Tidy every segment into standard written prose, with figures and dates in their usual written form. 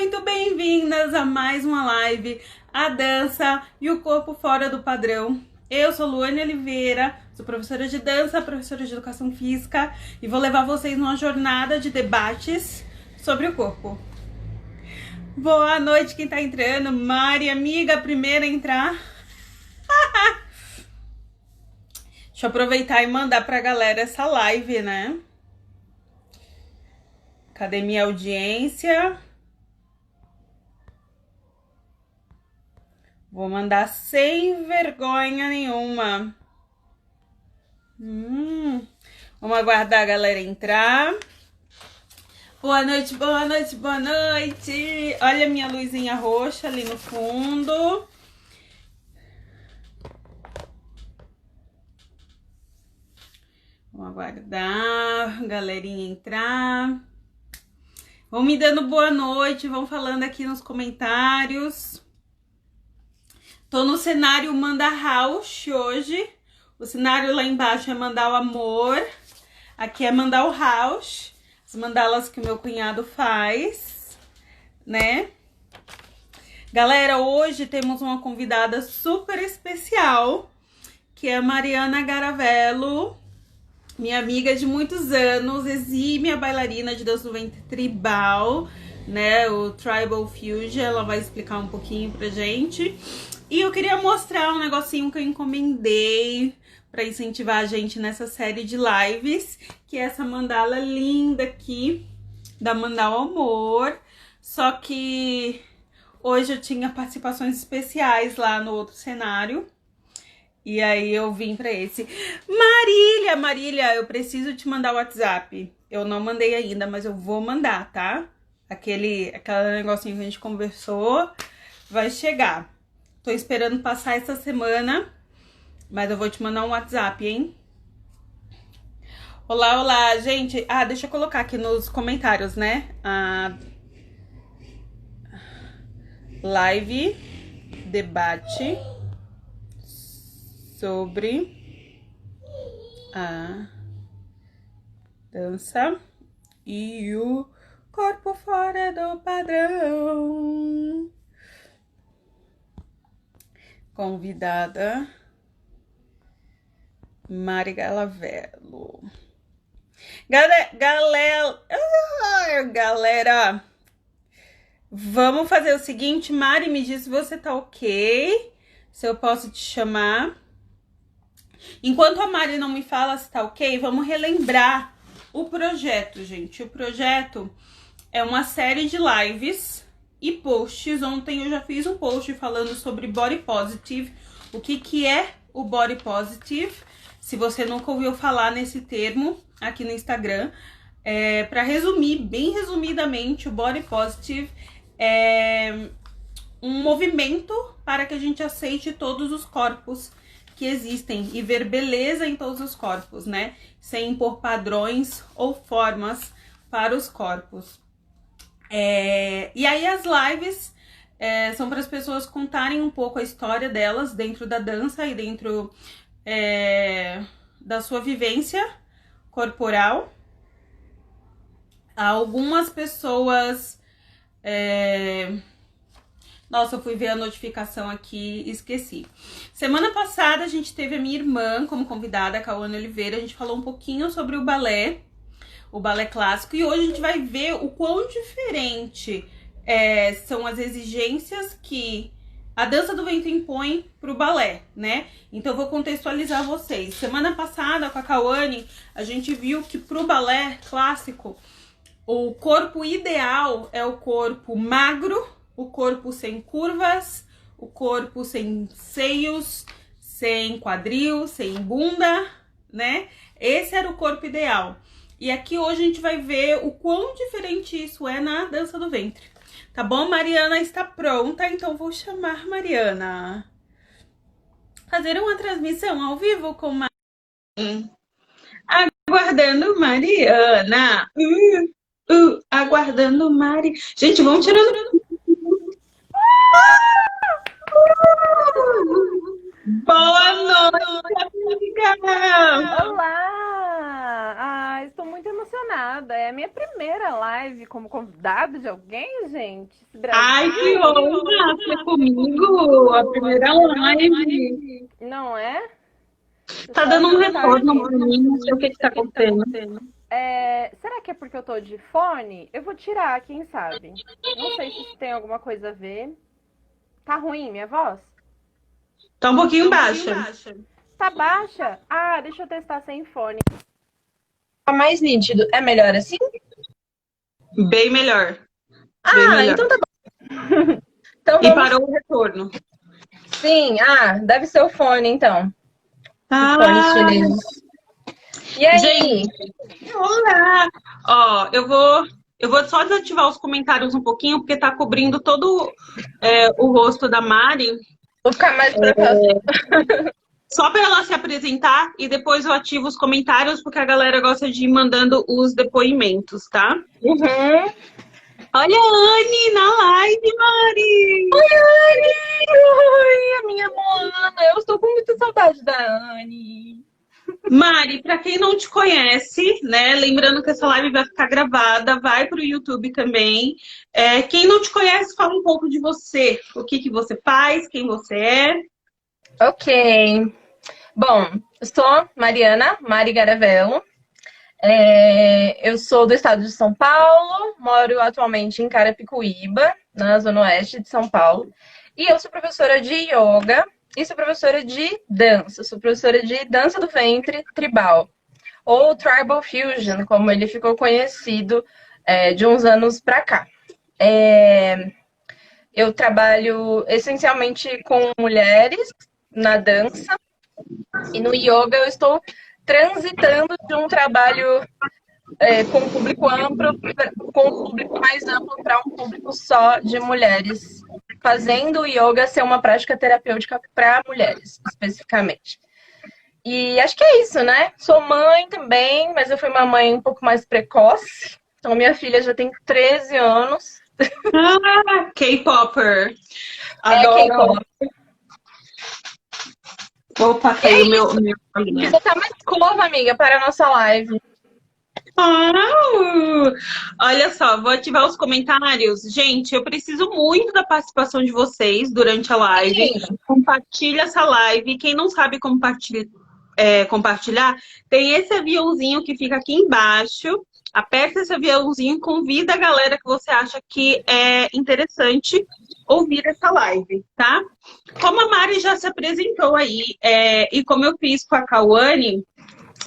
muito bem-vindas a mais uma live, a dança e o corpo fora do padrão. Eu sou Luane Oliveira, sou professora de dança, professora de educação física e vou levar vocês numa jornada de debates sobre o corpo. Boa noite quem tá entrando, Mari, amiga, a primeira a entrar. Deixa eu aproveitar e mandar pra galera essa live, né? Cadê minha audiência? Vou mandar sem vergonha nenhuma. Vamos aguardar a galera entrar. Boa noite, boa noite, boa noite. Olha a minha luzinha roxa ali no fundo. Vamos aguardar a galerinha entrar. Vão me dando boa noite, vão falando aqui nos comentários. Tô no cenário Manda House hoje. O cenário lá embaixo é Mandar o Amor. Aqui é Mandar o House. As mandalas que o meu cunhado faz, né? Galera, hoje temos uma convidada super especial, que é a Mariana Garavello, minha amiga de muitos anos, exímia bailarina de dança do ventre tribal, né? O Tribal Fusion, ela vai explicar um pouquinho pra gente. E eu queria mostrar um negocinho que eu encomendei para incentivar a gente nessa série de lives, que é essa mandala linda aqui, da Mandar o Amor. Só que hoje eu tinha participações especiais lá no outro cenário, e aí eu vim para esse. Marília, eu preciso te mandar o WhatsApp. Eu não mandei ainda, mas eu vou mandar, tá? Aquele negocinho que a gente conversou vai chegar. Tô esperando passar essa semana, mas eu vou te mandar um WhatsApp, hein? Olá, gente. Deixa eu colocar aqui nos comentários, né? A live debate sobre a dança e o corpo fora do padrão. Convidada Mari Garavello. Galera, vamos fazer o seguinte. Mari, me diz se você tá ok, se eu posso te chamar. Enquanto a Mari não me fala se tá ok, vamos relembrar o projeto, gente. O projeto é uma série de lives e posts. Ontem eu já fiz um post falando sobre Body Positive, o que é o Body Positive. Se você nunca ouviu falar nesse termo aqui no Instagram, para resumir, bem resumidamente, o Body Positive é um movimento para que a gente aceite todos os corpos que existem e ver beleza em todos os corpos, né? Sem impor padrões ou formas para os corpos. E aí as lives são para as pessoas contarem um pouco a história delas dentro da dança e dentro da sua vivência corporal. Algumas pessoas... Nossa, eu fui ver a notificação aqui e esqueci. Semana passada a gente teve a minha irmã como convidada, a Cauane Oliveira. A gente falou um pouquinho sobre o balé clássico. E hoje a gente vai ver o quão diferente são as exigências que a dança do ventre impõe pro balé, né? Então eu vou contextualizar vocês. Semana passada com a Cauane, a gente viu que pro balé clássico, o corpo ideal é o corpo magro, o corpo sem curvas, o corpo sem seios, sem quadril, sem bunda, né? Esse era o corpo ideal. E aqui hoje a gente vai ver o quão diferente isso é na dança do ventre. Tá bom? Mariana está pronta, então vou chamar Mariana. Fazer uma transmissão ao vivo com Mariana. Aguardando Mariana. Aguardando Mari. Gente, vamos tirando... Boa noite, amiga! Olá! Estou muito emocionada. É a minha primeira live como convidada de alguém, gente. Esse Ai, que Brasil. honra ser comigo, a primeira live. Não é? Você Tá só dando um não retorno sabe. pra mim, não sei o que que tá acontecendo. Será que é porque eu tô de fone? Eu vou tirar, quem sabe? Não sei se isso tem alguma coisa a ver. Tá ruim minha voz? Tá um pouquinho baixa. Tá baixa? Deixa eu testar sem fone. Tá mais nítido. É melhor assim? Bem melhor. Bem melhor. Então tá bom. Então E vamos. parou o retorno. Sim, deve ser o fone, então. Os fones Ah, chineses. E aí? gente, olá! Ó, eu vou só desativar os comentários um pouquinho, porque tá cobrindo todo o rosto da Mari, Vou ficar mais pra próxima. só para ela se apresentar e depois eu ativo os comentários, porque a galera gosta de ir mandando os depoimentos, tá? Uhum. Olha a Anne na live, Mari! Oi, a minha Moana. Eu estou com muita saudade da Anne. Mari, para quem não te conhece, né? Lembrando que essa live vai ficar gravada, vai para o YouTube também. Quem não te conhece, fala um pouco de você. O que que você faz, quem você é. Ok. Bom, eu sou Mariana, Mari Garavello. Eu sou do estado de São Paulo, moro atualmente em Carapicuíba, na zona oeste de São Paulo. E eu sou professora de yoga e sou professora de dança. Sou professora de dança do ventre tribal, ou Tribal Fusion, como ele ficou conhecido de uns anos pra cá. Eu trabalho essencialmente com mulheres na dança e no yoga eu estou transitando de um trabalho com um público amplo, com um público mais amplo para um público só de mulheres, fazendo o yoga ser uma prática terapêutica para mulheres, especificamente. E acho que é isso, né? Sou mãe também, mas eu fui uma mãe um pouco mais precoce. Então, minha filha já tem 13 anos. Ah, K-Popper. É Adoro. K-pop. Opa, E é caiu meu isso. olhinho. Precisa estar mais escova, amiga, para a nossa live. Ah, olha só, vou ativar os comentários. Gente, eu preciso muito da participação de vocês durante a live. Sim. Compartilha essa live. Quem não sabe compartilhar, tem esse aviãozinho que fica aqui embaixo. Aperta esse aviãozinho, convida a galera que você acha que é interessante ouvir essa live, tá? Como a Mari já se apresentou aí, e como eu fiz com a Cauane,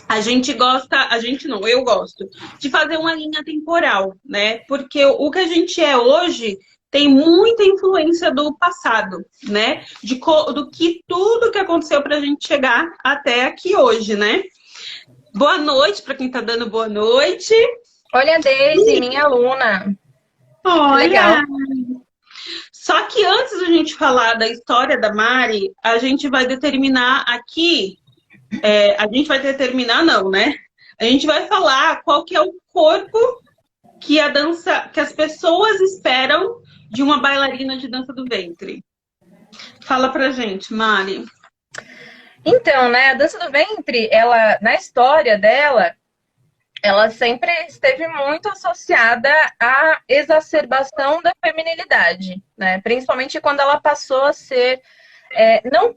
a gente gosta, a gente não, eu gosto, de fazer uma linha temporal, né? Porque o que a gente é hoje tem muita influência do passado, né? Do que tudo que aconteceu para a gente chegar até aqui hoje, né? Boa noite para quem tá dando boa noite. Olha a Daisy, minha aluna. Que legal. Olha! Só que antes da gente falar da história da Mari, a gente vai determinar aqui, a gente vai determinar não, né? A gente vai falar qual que é o corpo que a dança, que as pessoas esperam de uma bailarina de dança do ventre. Fala pra gente, Mari. Então, né, a dança do ventre, ela, na história dela, ela sempre esteve muito associada à exacerbação da feminilidade, né? Principalmente quando ela passou a ser.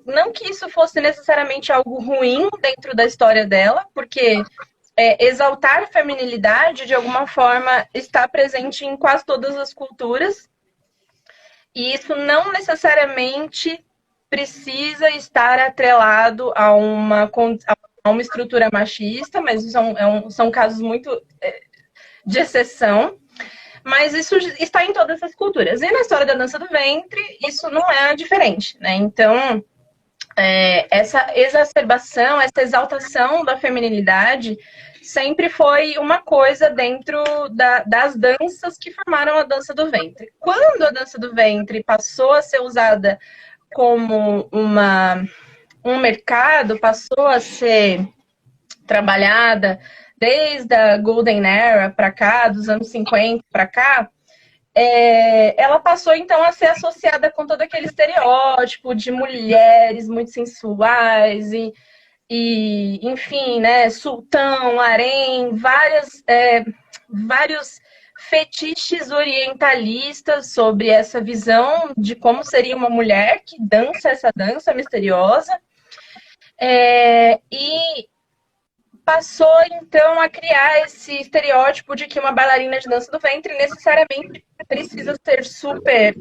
Não que isso fosse necessariamente algo ruim dentro da história dela, porque exaltar a feminilidade, de alguma forma, está presente em quase todas as culturas, e isso não necessariamente precisa estar atrelado a uma estrutura machista, mas são casos muito de exceção. Mas isso está em todas as culturas. E na história da dança do ventre, isso não é diferente, né? Então, essa exacerbação, essa exaltação da feminilidade sempre foi uma coisa dentro das danças que formaram a dança do ventre. Quando a dança do ventre passou a ser usada como um mercado, passou a ser trabalhada desde a Golden Era para cá, dos anos 50 para cá, ela passou então a ser associada com todo aquele estereótipo de mulheres muito sensuais e e enfim, né, sultão, harém, vários fetiches orientalistas sobre essa visão de como seria uma mulher que dança essa dança misteriosa. E passou então a criar esse estereótipo de que uma bailarina de dança do ventre necessariamente precisa ser super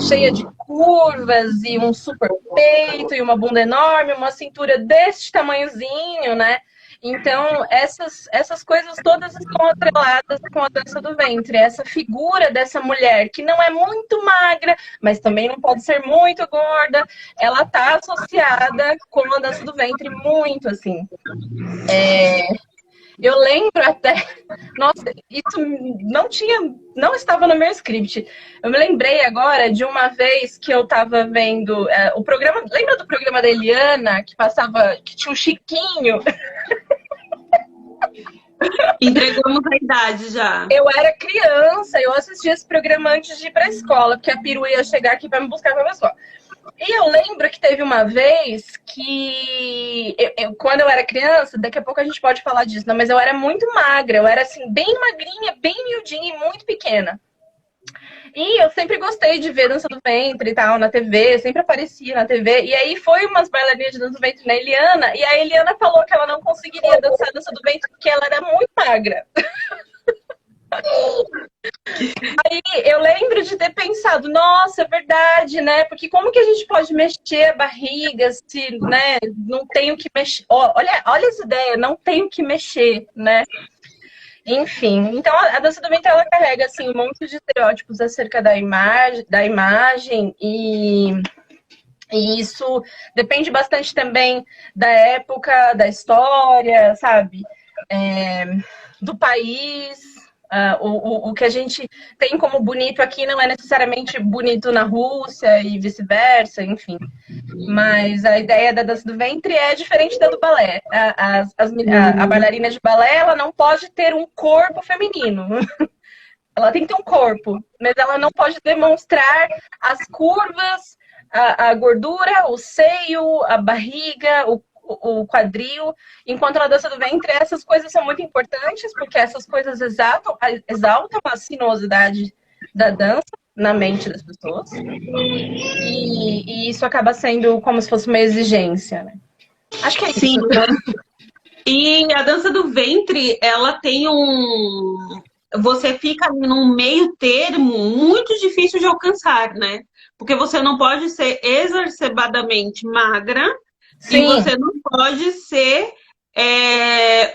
cheia de curvas e um super peito e uma bunda enorme, uma cintura desse tamanhozinho, né? Então, essas coisas todas estão atreladas com a dança do ventre. Essa figura dessa mulher que não é muito magra, mas também não pode ser muito gorda, ela está associada com a dança do ventre muito, assim. Eu lembro até. Nossa, isso não estava no meu script. Eu me lembrei agora de uma vez que eu estava vendo o programa. Lembra do programa da Eliana, que passava, que tinha um Chiquinho? Entregamos a idade já. Eu era criança, eu assistia esse programa antes de ir para a escola, porque a perua ia chegar aqui para me buscar para a escola. E eu lembro que teve uma vez que, quando eu era criança, daqui a pouco a gente pode falar disso, né? Mas eu era muito magra, eu era assim, bem magrinha, bem miudinha e muito pequena. E eu sempre gostei de ver dança do ventre e tal na TV, sempre aparecia na TV. E aí foi umas bailarinas de dança do ventre na Eliana, e a Eliana falou que ela não conseguiria dançar dança do ventre porque ela era muito magra. Aí eu lembro de ter pensado, nossa, é verdade, né? Porque como que a gente pode mexer a barriga se, né, não tenho que mexer? Olha essa ideia, não tenho que mexer, né? Enfim, então a dança do ventre ela carrega assim um monte de estereótipos acerca da imagem e isso depende bastante também da época, da história, sabe? Do país. O que a gente tem como bonito aqui não é necessariamente bonito na Rússia e vice-versa, enfim. Mas a ideia da dança do ventre é diferente da do balé. A bailarina de balé ela não pode ter um corpo feminino. Ela tem que ter um corpo, mas ela não pode demonstrar as curvas, a gordura, o seio, a barriga, o quadril, enquanto na dança do ventre essas coisas são muito importantes, porque essas coisas exaltam a sinuosidade da dança na mente das pessoas, e isso acaba sendo como se fosse uma exigência, né? Acho que é Sim, isso. e a dança do ventre, ela tem um... Você fica num meio termo muito difícil de alcançar, né? Porque você não pode ser exacerbadamente magra, e Sim, você não pode ser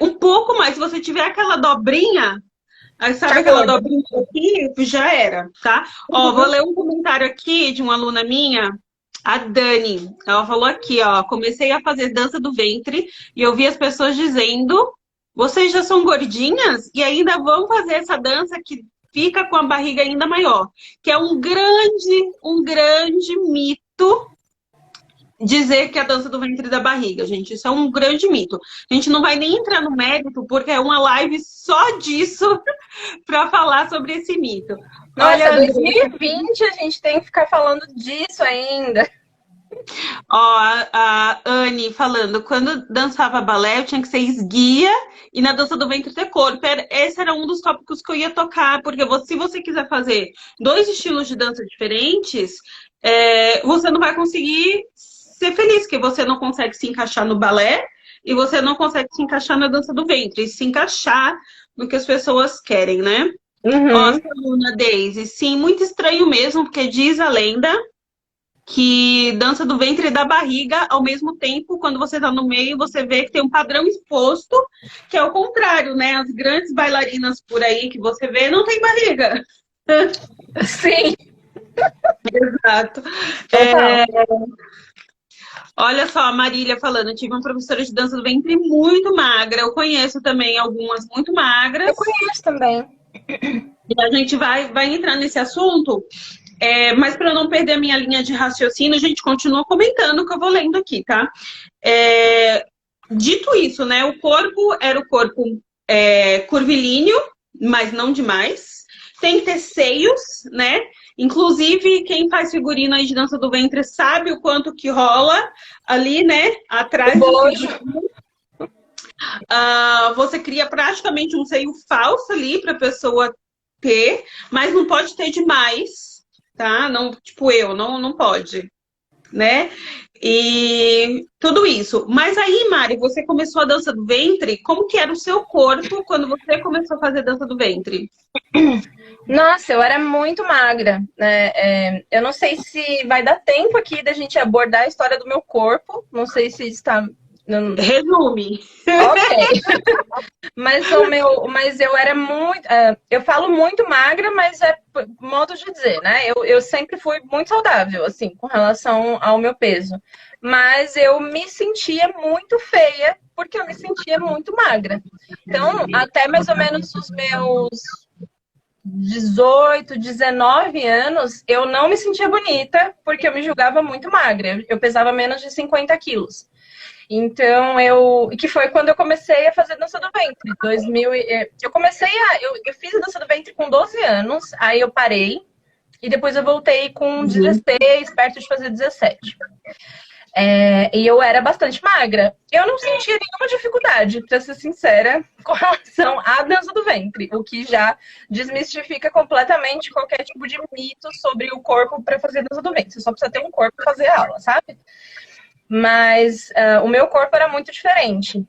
um pouco mais. Se você tiver aquela dobrinha, aí sabe tá aquela gorda. dobrinha aqui, já era, tá? Ó, vou ler um comentário aqui de uma aluna minha, a Dani. Ela falou aqui, ó, comecei a fazer dança do ventre e eu vi as pessoas dizendo, vocês já são gordinhas e ainda vão fazer essa dança que fica com a barriga ainda maior, que é um grande mito dizer que é a dança do ventre da barriga, gente. Isso é um grande mito. A gente não vai nem entrar no mérito, porque é uma live só disso para falar sobre esse mito. Nossa, Olha, 2020 a gente tem que ficar falando disso ainda. ó, a Anne falando, quando dançava balé, eu tinha que ser esguia e na dança do ventre ter corpo. Esse era um dos tópicos que eu ia tocar, porque se você quiser fazer dois estilos de dança diferentes, você não vai conseguir ser feliz, porque você não consegue se encaixar no balé e você não consegue se encaixar na dança do ventre, e se encaixar no que as pessoas querem, né? Ó, Uhum. aluna Daisy, sim, muito estranho mesmo, porque diz a lenda que dança do ventre e da barriga, ao mesmo tempo, quando você tá no meio, você vê que tem um padrão exposto, que é o contrário, né? As grandes bailarinas por aí que você vê não tem barriga. Sim, Exato. total. Olha só, a Marília falando, tive uma professora de dança do ventre muito magra. Eu conheço também algumas muito Eu magras. conheço também. E a gente vai entrar nesse assunto. Mas para não perder a minha linha de raciocínio, a gente continua comentando o que eu vou lendo aqui, tá? Dito isso, né? O corpo era o corpo curvilíneo, mas não demais. Tem que ter seios, né? Inclusive, quem faz figurino aí de dança do ventre sabe o quanto que rola ali, né? Atrás do figurino. Você cria praticamente um seio falso ali para a pessoa ter, mas não pode ter demais, tá? Não, tipo não pode, né? E tudo isso. Mas aí, Mari, você começou a dança do ventre. Como que era o seu corpo quando você começou a fazer dança do ventre? Nossa, eu era muito magra, né? Eu não sei se vai dar tempo aqui da gente abordar a história do meu corpo. Não sei se está. Resume. Ok. Mas eu era muito. Eu falo muito magra, mas é modo de dizer, né? Eu sempre fui muito saudável, assim, com relação ao meu peso. Mas eu me sentia muito feia, porque eu me sentia muito magra. Então, até mais ou menos os meus 18, 19 anos, eu não me sentia bonita, porque eu me julgava muito magra. Eu pesava menos de 50 quilos. Então, que foi quando eu comecei a fazer dança do ventre. Eu fiz a dança do ventre com 12 anos, aí eu parei, e depois eu voltei com 16, perto de fazer 17. E eu era bastante magra. Eu não sentia nenhuma dificuldade, pra ser sincera, com relação à dança do ventre, o que já desmistifica completamente qualquer tipo de mito sobre o corpo para fazer dança do ventre. Você só precisa ter um corpo para fazer aula, sabe? Mas o meu corpo era muito diferente.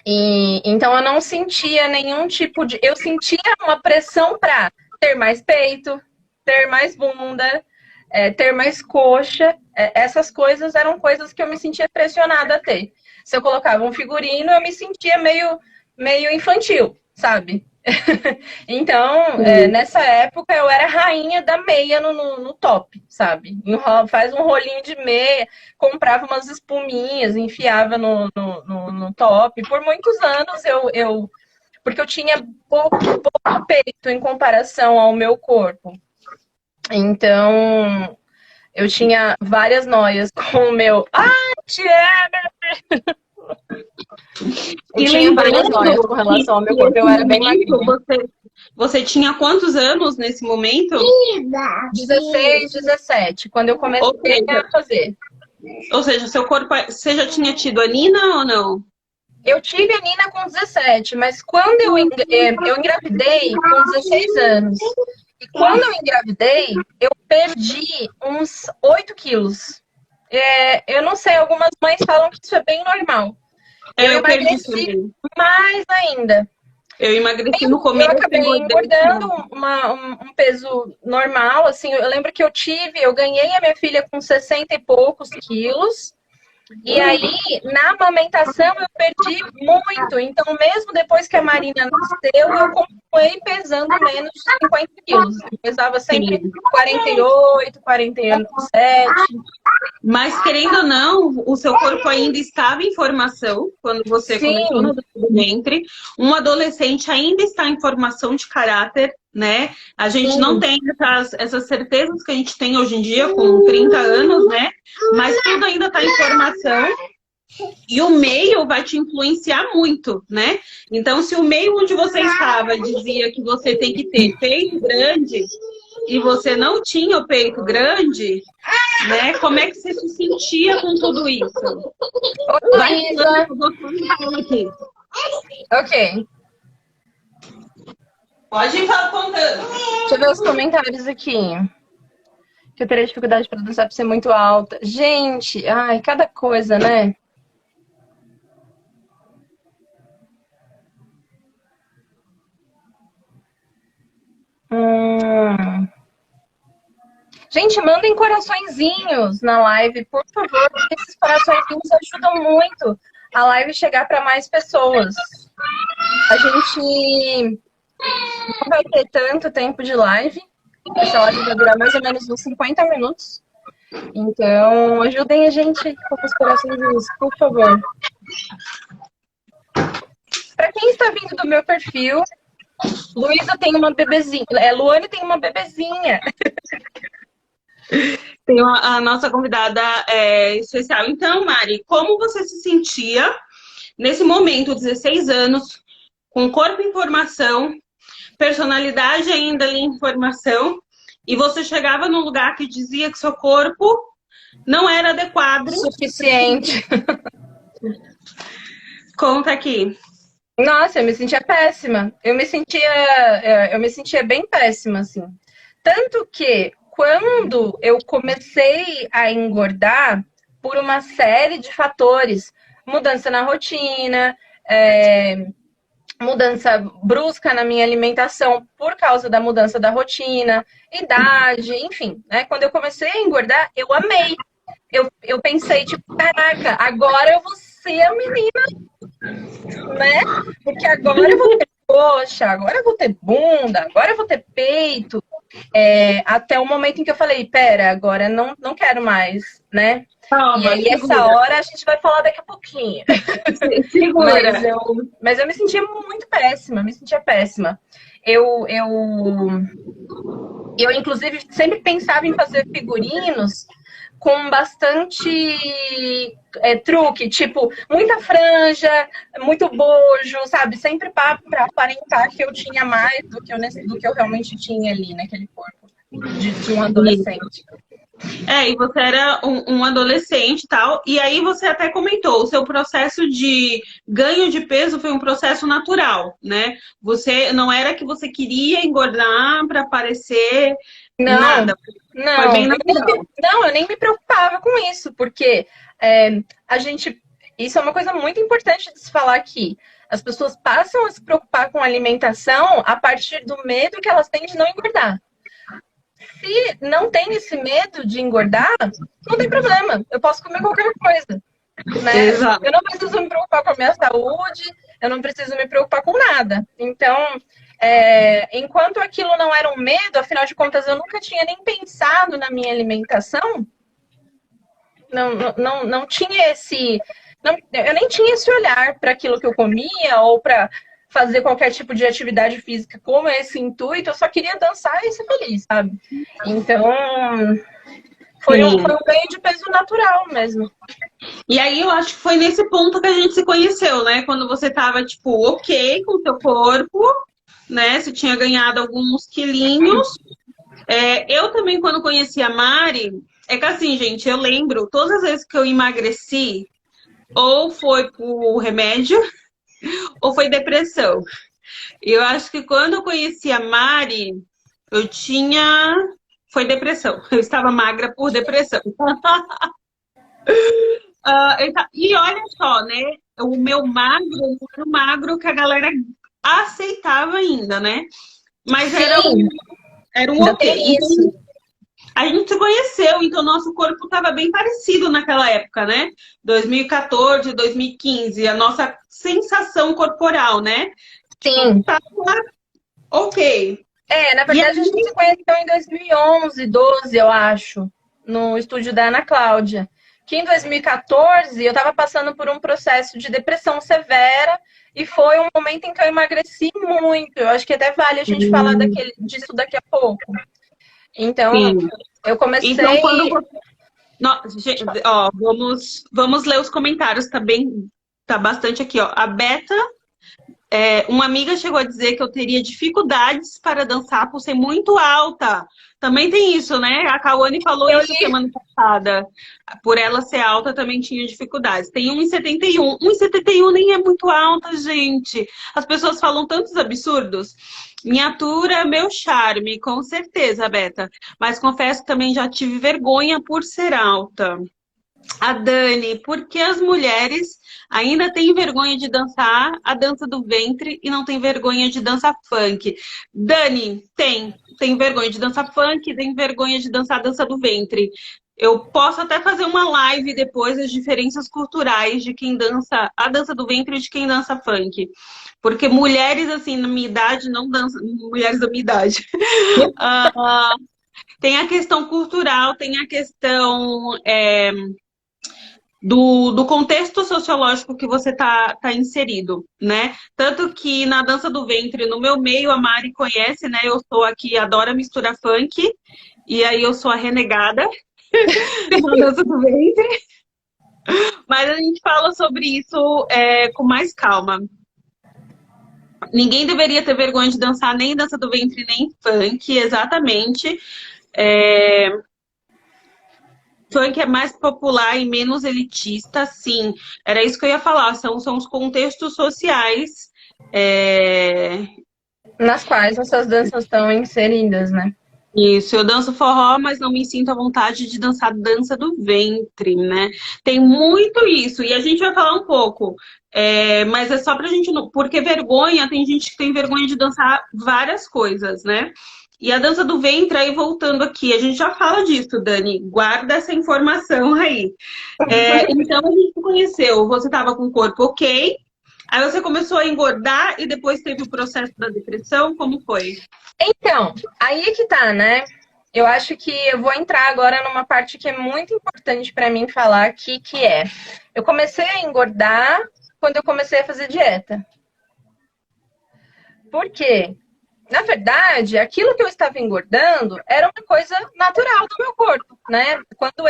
Então eu não sentia nenhum tipo de. Eu sentia uma pressão para ter mais peito, ter mais bunda, ter mais coxa. Essas coisas eram coisas que eu me sentia pressionada a ter. Se eu colocava um figurino, eu me sentia meio infantil, sabe? Então, nessa época, eu era rainha da meia no top, sabe? Faz um rolinho de meia, comprava umas espuminhas, enfiava no top. Por muitos anos, porque eu tinha pouco peito em comparação ao meu corpo. Então, eu tinha várias noias com o meu... Eu tinha várias noias com relação ao meu corpo. Eu era bem magrinha. Você tinha quantos anos nesse momento? 16, 17, quando eu comecei a fazer. Ou seja, seu corpo... Você já tinha tido a Nina ou não? Eu tive a Nina com 17, mas quando eu engravidei com 16 anos. E quando eu engravidei, eu perdi uns 8 quilos. Eu não sei, algumas mães falam que isso é bem normal. Eu emagreci mais ainda. Eu emagreci no começo. Eu acabei engordando um peso normal, assim. Eu lembro que eu ganhei a minha filha com 60 e poucos quilos. E aí, na amamentação, eu perdi muito. Então, mesmo depois que a Marina nasceu, eu continuei pesando menos de 50 quilos. Eu pesava sempre 48, 47. Mas, querendo ou não, o seu corpo ainda estava em formação quando você começou no ventre. Um adolescente ainda está em formação de caráter, né? A gente não tem essas certezas que a gente tem hoje em dia, com 30 anos, né? Mas tudo ainda está em formação. E o meio vai te influenciar muito, né? Então, se o meio onde você estava dizia que você tem que ter peito grande e você não tinha o peito grande, né? Como é que você se sentia com tudo isso? Vai, Isa. Ok. Pode ir contando. Deixa eu ver os comentários aqui. Que eu teria dificuldade para dançar por ser muito alta. Gente, ai, cada coisa, né? Gente, mandem coraçõezinhos na live, por favor, porque esses coraçõezinhos ajudam muito a live chegar para mais pessoas. A gente não vai ter tanto tempo de live. Essa live vai durar mais ou menos uns 50 minutos. Então, ajudem a gente com os coraçõezinhos, por favor. Para quem está vindo do meu perfil, Luísa tem uma bebezinha. Luane tem uma bebezinha. Tem a nossa convidada especial. Então, Mari, como você se sentia nesse momento, 16 anos, com corpo em formação, personalidade ainda ali em formação, e você chegava num lugar que dizia que seu corpo não era adequado. Suficiente. Conta aqui. Nossa, eu me sentia péssima. Eu me sentia bem péssima, assim. Tanto que quando eu comecei a engordar, por uma série de fatores, mudança na rotina, mudança brusca na minha alimentação por causa da mudança da rotina, idade, enfim, né? Quando eu comecei a engordar, eu amei. Eu pensei, tipo, caraca, agora eu vou ser a menina, né? Porque agora eu vou ter coxa, agora eu vou ter bunda, agora eu vou ter peito. Até o momento em que eu falei, pera, agora não quero mais, né? Calma, E aí, segura. essa hora a gente vai falar daqui a pouquinho. Segura. Mas eu me sentia muito péssima, me sentia péssima. Eu, inclusive, sempre pensava em fazer figurinos com bastante truque, tipo, muita franja, muito bojo, sabe? Sempre para aparentar que eu tinha mais do que eu realmente tinha ali naquele corpo de um adolescente. E você era um adolescente e tal, e aí você até comentou, o seu processo de ganho de peso foi um processo natural, né? Você não era que você queria engordar para parecer nada. Foi bem natural. Eu nem me preocupava com isso, porque a gente. Isso é uma coisa muito importante de se falar aqui. As pessoas passam a se preocupar com alimentação a partir do medo que elas têm de não engordar. Se não tem esse medo de engordar, não tem problema. Eu posso comer qualquer coisa. Né? Exato. Eu não preciso me preocupar com a minha saúde, eu não preciso me preocupar com nada. Então, enquanto aquilo não era um medo, afinal de contas, eu nunca tinha nem pensado na minha alimentação, não tinha esse. Eu nem tinha esse olhar para aquilo que eu comia ou para fazer qualquer tipo de atividade física com esse intuito, eu só queria dançar e ser feliz, sabe? Então, foi um ganho de peso natural mesmo. E aí eu acho que foi nesse ponto que a gente se conheceu, né? Quando você tava, tipo, ok com o seu corpo, né? Você tinha ganhado alguns quilinhos. Eu também, quando conheci a Mari, é que assim, gente, eu lembro, todas as vezes que eu emagreci, ou foi por remédio, ou foi depressão. Eu acho que quando eu conheci a Mari, foi depressão. Eu estava magra por depressão. E olha só, né? O meu magro era o magro que a galera aceitava ainda, né? Mas era um ok. Então, a gente se conheceu, então nosso corpo estava bem parecido naquela época, né? 2014, 2015, a nossa sensação corporal, né? Sim. Tava ok. Na verdade, a gente se conheceu em 2011, 12, eu acho, no estúdio da Ana Cláudia. Que em 2014 eu estava passando por um processo de depressão severa e foi um momento em que eu emagreci muito. Eu acho que até vale a gente falar disso daqui a pouco. Então, eu comecei... Então, vamos ler os comentários, tá bastante aqui, ó. A Beta, uma amiga chegou a dizer que eu teria dificuldades para dançar por ser muito alta. Também tem isso, né? A Cauane falou isso semana passada. Por ela ser alta, também tinha dificuldades. Tem 1,71. 1,71 nem é muito alta, gente. As pessoas falam tantos absurdos. Miniatura, meu charme, com certeza, Beta. Mas confesso que também já tive vergonha por ser alta. A Dani, por que as mulheres ainda têm vergonha de dançar a dança do ventre e não tem vergonha de dançar funk? Dani, tem vergonha de dançar funk, tem vergonha de dançar a dança do ventre. Eu posso até fazer uma live depois das diferenças culturais de quem dança a dança do ventre e de quem dança funk. Porque mulheres, assim, na minha idade, não dançam... Mulheres da minha idade. Tem a questão cultural, tem a questão... Do contexto sociológico que você tá inserido, né? Tanto que na dança do ventre, no meu meio, a Mari conhece, né? Eu sou aqui, adoro misturar funk, e aí eu sou a renegada na dança do ventre. Mas a gente fala sobre isso com mais calma. Ninguém deveria ter vergonha de dançar nem dança do ventre, nem funk, exatamente. Funk é mais popular e menos elitista, sim. Era isso que eu ia falar. São os contextos sociais. é, Nas quais essas danças estão inseridas, né? Isso, eu danço forró, mas não me sinto à vontade de dançar dança do ventre, né? Tem muito isso, e a gente vai falar um pouco, mas é só pra gente não. Porque vergonha, tem gente que tem vergonha de dançar várias coisas, né? E a dança do ventre, aí voltando aqui, a gente já fala disso, Dani, guarda essa informação aí. Então a gente se conheceu, você estava com o corpo ok, aí você começou a engordar e depois teve o processo da depressão, como foi? Então, aí é que tá, né? Eu acho que eu vou entrar agora numa parte que é muito importante para mim falar aqui, que é, eu comecei a engordar quando eu comecei a fazer dieta. Por quê? Na verdade, aquilo que eu estava engordando era uma coisa natural do meu corpo, né? Quando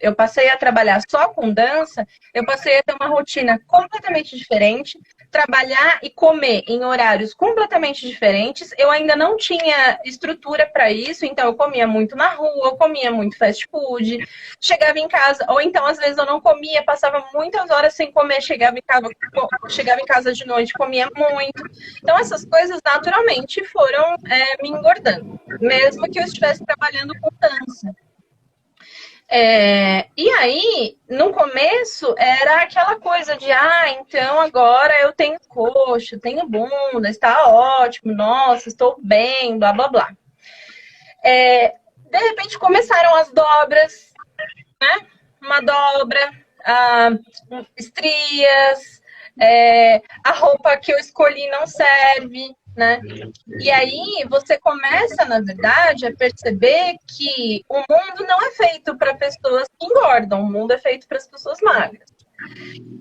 eu passei a trabalhar só com dança, eu passei a ter uma rotina completamente diferente, trabalhar e comer em horários completamente diferentes. Eu ainda não tinha estrutura para isso, então eu comia muito na rua, eu comia muito fast food, chegava em casa, ou então às vezes eu não comia, passava muitas horas sem comer, chegava em casa de noite, comia muito. Então, essas coisas naturalmente foram me engordando, mesmo que eu estivesse trabalhando com dança. E aí, no começo, era aquela coisa de, então agora eu tenho coxa, tenho bunda, está ótimo, nossa, estou bem, blá, blá, blá. De repente, começaram as dobras, né? Uma dobra, estrias, a roupa que eu escolhi não serve, né? E aí você começa, na verdade, a perceber que o mundo não é feito para pessoas que engordam, o mundo é feito para as pessoas magras.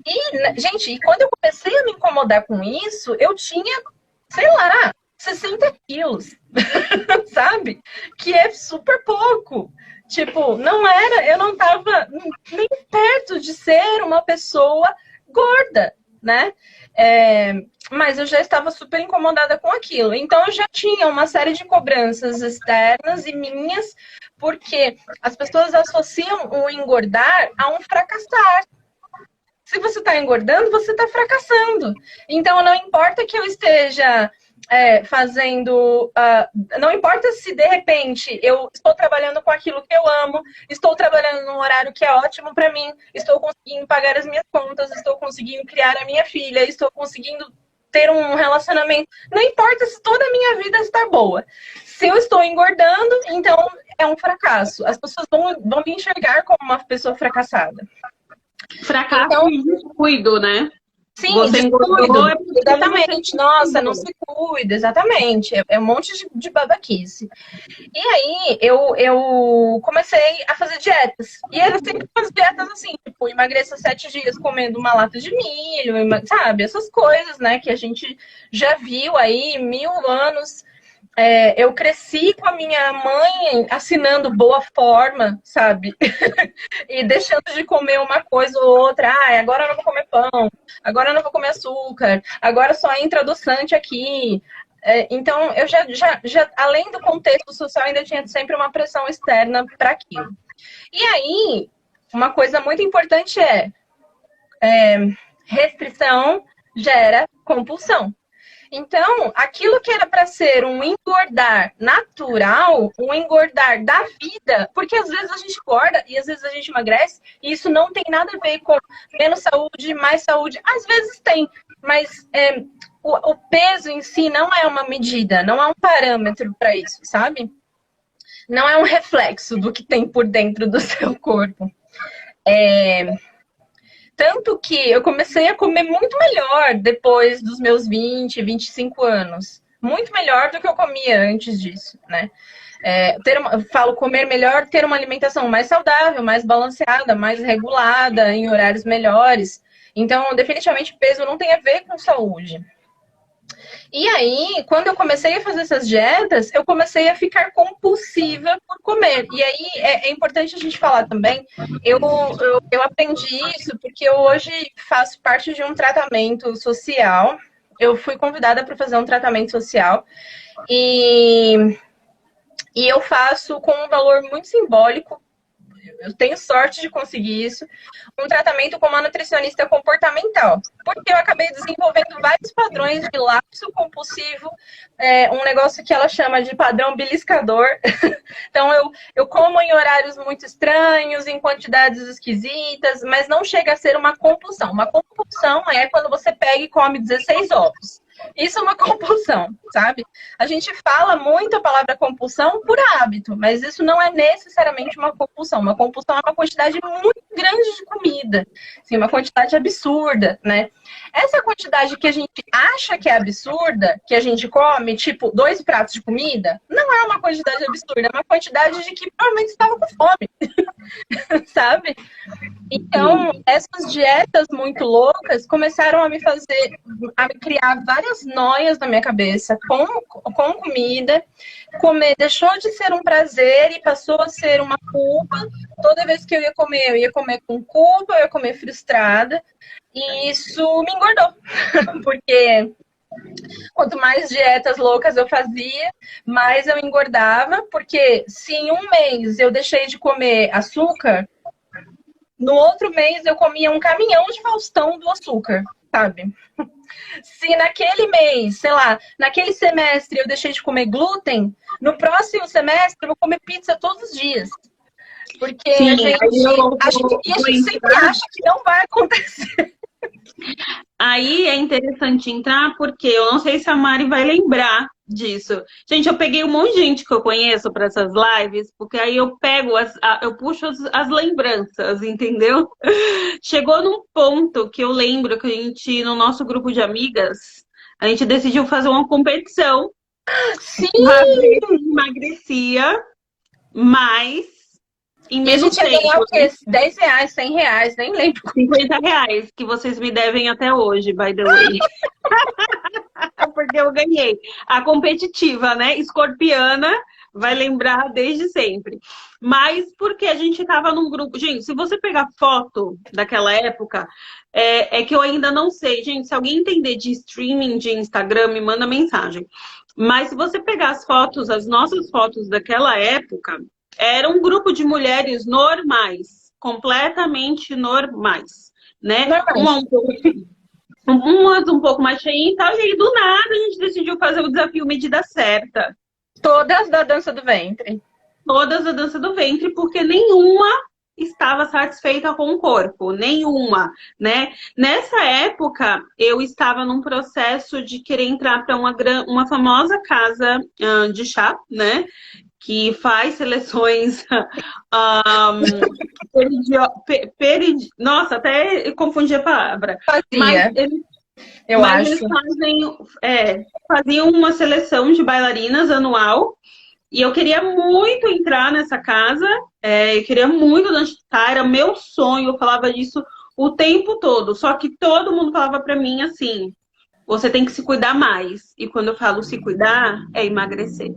E, gente, quando eu comecei a me incomodar com isso, eu tinha, sei lá, 60 quilos, sabe? Que é super pouco. Tipo, eu não tava nem perto de ser uma pessoa gorda, né? Mas eu já estava super incomodada com aquilo. Então eu já tinha uma série de cobranças externas e minhas, porque as pessoas associam o engordar a um fracassar. Se você está engordando, você está fracassando. Então não importa que eu esteja fazendo. Não importa se de repente eu estou trabalhando com aquilo que eu amo, estou trabalhando num horário que é ótimo para mim, estou conseguindo pagar as minhas contas, estou conseguindo criar a minha filha, estou conseguindo ter um relacionamento. Não importa se toda a minha vida está boa. Se eu estou engordando, então é um fracasso. As pessoas vão me enxergar como uma pessoa fracassada. Fracasso então, e descuido, né? Sim, você descuido, exatamente. Nossa, não se cuida, exatamente. É um monte de babaquice. E aí, eu comecei a fazer dietas. E era sempre umas dietas assim, tipo, emagreça 7 dias comendo uma lata de milho, sabe? Essas coisas, né? Que a gente já viu aí 1000 anos. Eu cresci com a minha mãe assinando Boa Forma, sabe? E deixando de comer uma coisa ou outra. Agora eu não vou comer pão, agora eu não vou comer açúcar, agora só entra adoçante aqui. Então, eu já, além do contexto social, ainda tinha sempre uma pressão externa para aquilo. E aí, uma coisa muito importante restrição gera compulsão. Então, aquilo que era para ser um engordar natural, um engordar da vida, porque às vezes a gente engorda e às vezes a gente emagrece, e isso não tem nada a ver com menos saúde, mais saúde. Às vezes tem, mas o peso em si não é uma medida, não é um parâmetro para isso, sabe? Não é um reflexo do que tem por dentro do seu corpo. Tanto que eu comecei a comer muito melhor depois dos meus 20, 25 anos. Muito melhor do que eu comia antes disso, né? Eu falo comer melhor, ter uma alimentação mais saudável, mais balanceada, mais regulada, em horários melhores. Então, definitivamente, peso não tem a ver com saúde. E aí, quando eu comecei a fazer essas dietas, eu comecei a ficar compulsiva por comer. E aí, é importante a gente falar também, eu aprendi isso porque eu hoje faço parte de um tratamento social. Eu fui convidada para fazer um tratamento social. E E eu faço com um valor muito simbólico, eu tenho sorte de conseguir isso, um tratamento com uma nutricionista comportamental. Porque eu acabei desenvolvendo vários padrões de lapso compulsivo, um negócio que ela chama de padrão beliscador. Então, eu como em horários muito estranhos, em quantidades esquisitas, mas não chega a ser uma compulsão. Uma compulsão é quando você pega e come 16 ovos. Isso é uma compulsão, sabe? A gente fala muito a palavra compulsão por hábito, mas isso não é necessariamente uma compulsão. Uma compulsão é uma quantidade muito grande de comida, assim, uma quantidade absurda, né? Essa quantidade que a gente acha que é absurda, que a gente come, tipo, 2 pratos de comida, não é uma quantidade absurda, é uma quantidade de que provavelmente estava com fome, sabe? Então, essas dietas muito loucas começaram a me fazer, a criar várias noias na minha cabeça com comida. Comer deixou de ser um prazer e passou a ser uma culpa. Toda vez que eu ia comer com culpa, eu ia comer frustrada. E isso me engordou, porque quanto mais dietas loucas eu fazia, mais eu engordava, porque se em um mês eu deixei de comer açúcar, no outro mês eu comia um caminhão de Faustão do açúcar, sabe? Se naquele mês, sei lá, naquele semestre eu deixei de comer glúten, no próximo semestre eu vou comer pizza todos os dias. Porque Sim, a gente sempre acha que não vai acontecer. Aí é interessante entrar, porque eu não sei se a Mari vai lembrar disso. Gente, eu peguei um monte de gente que eu conheço para essas lives, porque aí eu pego, eu puxo as lembranças, entendeu? Chegou num ponto que eu lembro que a gente, no nosso grupo de amigas, a gente decidiu fazer uma competição. Sim! Pra ver quem emagrecia mais em E a menos gente ia ganhar tempo. o quê? R$10, R$100, nem lembro. R$50, que vocês me devem até hoje, by the way. Porque eu ganhei. A competitiva, né? Escorpiana vai lembrar desde sempre. Mas porque a gente tava num grupo. Gente, se você pegar foto daquela época, é que eu ainda não sei. Gente, se alguém entender de streaming de Instagram, me manda mensagem. Mas se você pegar as fotos, as nossas fotos daquela época, era um grupo de mulheres normais, completamente normais, né? Umas um pouco mais cheinhas e tal, e aí do nada a gente decidiu fazer o desafio Medida Certa. Todas da dança do ventre. Todas a dança do ventre, porque nenhuma estava satisfeita com o corpo, nenhuma, né? Nessa época, eu estava num processo de querer entrar para uma famosa casa de chá, né? Que faz seleções. Nossa, até confundi a palavra. Fazia, Mas eles faziam uma seleção de bailarinas anual. E eu queria muito entrar nessa casa. Eu queria muito dançar. Era meu sonho. Eu falava disso o tempo todo. Só que todo mundo falava pra mim assim: você tem que se cuidar mais. E quando eu falo se cuidar, é emagrecer.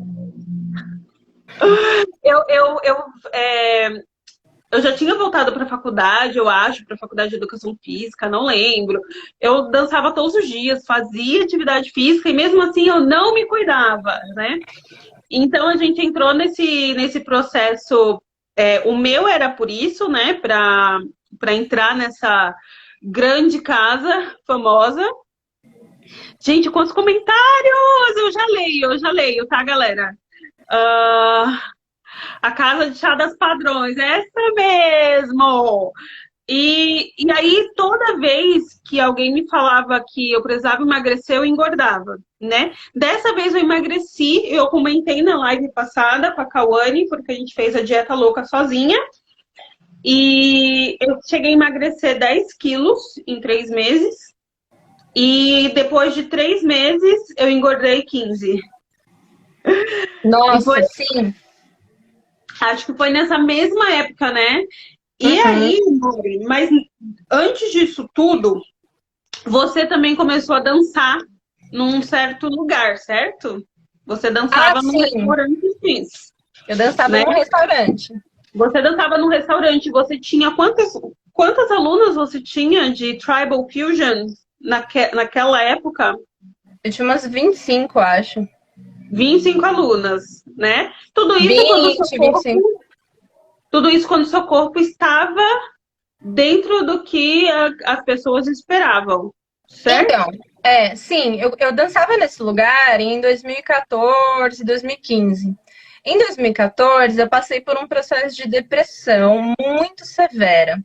Eu já tinha voltado para a faculdade, eu acho, para a faculdade de educação física, não lembro. Eu dançava todos os dias, fazia atividade física e mesmo assim eu não me cuidava, né? Então a gente entrou nesse processo. O meu era por isso, né? Para entrar nessa grande casa famosa. Gente, quantos comentários! Eu já leio, tá, galera? A casa de chá das padrões, essa mesmo! E aí, toda vez que alguém me falava que eu precisava emagrecer, eu engordava, né? Dessa vez eu emagreci, eu comentei na live passada com a Cauane, porque a gente fez a dieta louca sozinha. E eu cheguei a emagrecer 10 quilos em 3 meses. E depois de 3 meses, eu engordei 15. Nossa, sim. Acho que foi nessa mesma época, né? E aí, mas antes disso tudo, você também começou a dançar num certo lugar, certo? Você dançava num restaurante X. Eu dançava num restaurante. Você dançava num restaurante. Você tinha quantas alunas você tinha de Tribal Fusion naquela época? Eu tinha umas 25, acho. 25 alunas, né? Tudo isso quando o seu 20, corpo, 25. tudo isso quando o seu corpo estava dentro do que as pessoas esperavam, certo? Então, sim, eu dançava nesse lugar em 2014, 2015. Em 2014, eu passei por um processo de depressão muito severa.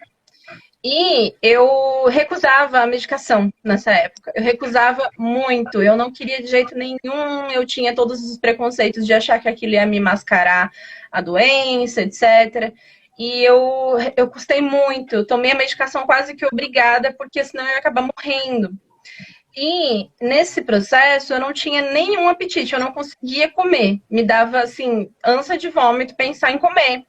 E eu recusava a medicação nessa época. Eu recusava muito. Eu não queria de jeito nenhum. Eu tinha todos os preconceitos de achar que aquilo ia me mascarar a doença, etc. E eu custei muito. Eu tomei a medicação quase que obrigada, porque senão eu ia acabar morrendo. E nesse processo eu não tinha nenhum apetite, eu não conseguia comer. Me dava assim, ânsia de vômito pensar em comer.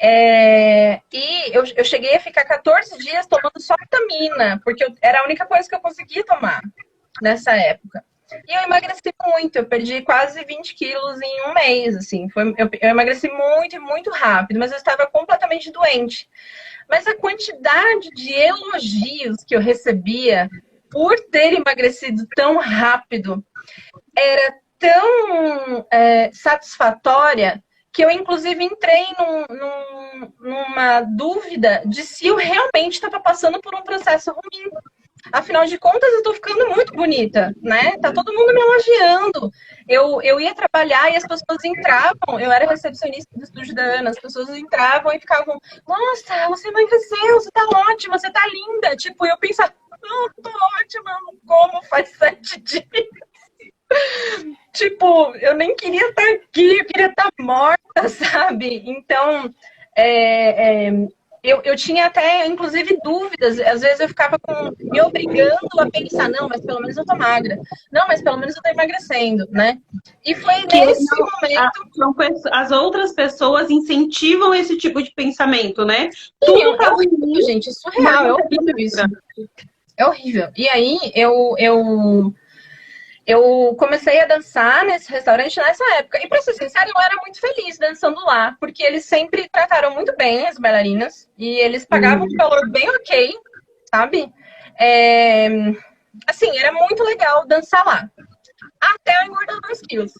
E eu cheguei a ficar 14 dias tomando só vitamina, porque era a única coisa que eu conseguia tomar nessa época. E eu emagreci muito, eu perdi quase 20 quilos em um mês, assim. Eu emagreci muito e muito rápido, mas eu estava completamente doente. Mas a quantidade de elogios que eu recebia por ter emagrecido tão rápido era tão satisfatória que eu, inclusive, entrei numa dúvida de se eu realmente estava passando por um processo ruim. Afinal de contas, eu tô ficando muito bonita, né? Tá todo mundo me elogiando. Eu ia trabalhar e as pessoas entravam. Eu era recepcionista do estúdio da Ana. As pessoas entravam e ficavam: Nossa, você emagreceu, você tá ótima, você tá linda. Tipo, eu pensava: Não, tô ótima, eu não como faz 7 dias. Tipo, eu nem queria estar aqui, eu queria estar morta, sabe? Então, eu tinha até, inclusive, dúvidas. Às vezes eu ficava me obrigando a pensar, não, mas pelo menos eu tô magra. Não, mas pelo menos eu tô emagrecendo, né? E foi Que nesse momento. as outras pessoas incentivam esse tipo de pensamento, né? Sim, Tudo tá é horrível, ruim, gente, é mas surreal, é você horrível isso. tá. É horrível. E aí, eu comecei a dançar nesse restaurante nessa época. E pra ser sincera, eu era muito feliz dançando lá, porque eles sempre trataram muito bem as bailarinas e eles pagavam um valor bem ok, sabe? É, Assim, era muito legal dançar lá. Até eu engordar 2 quilos.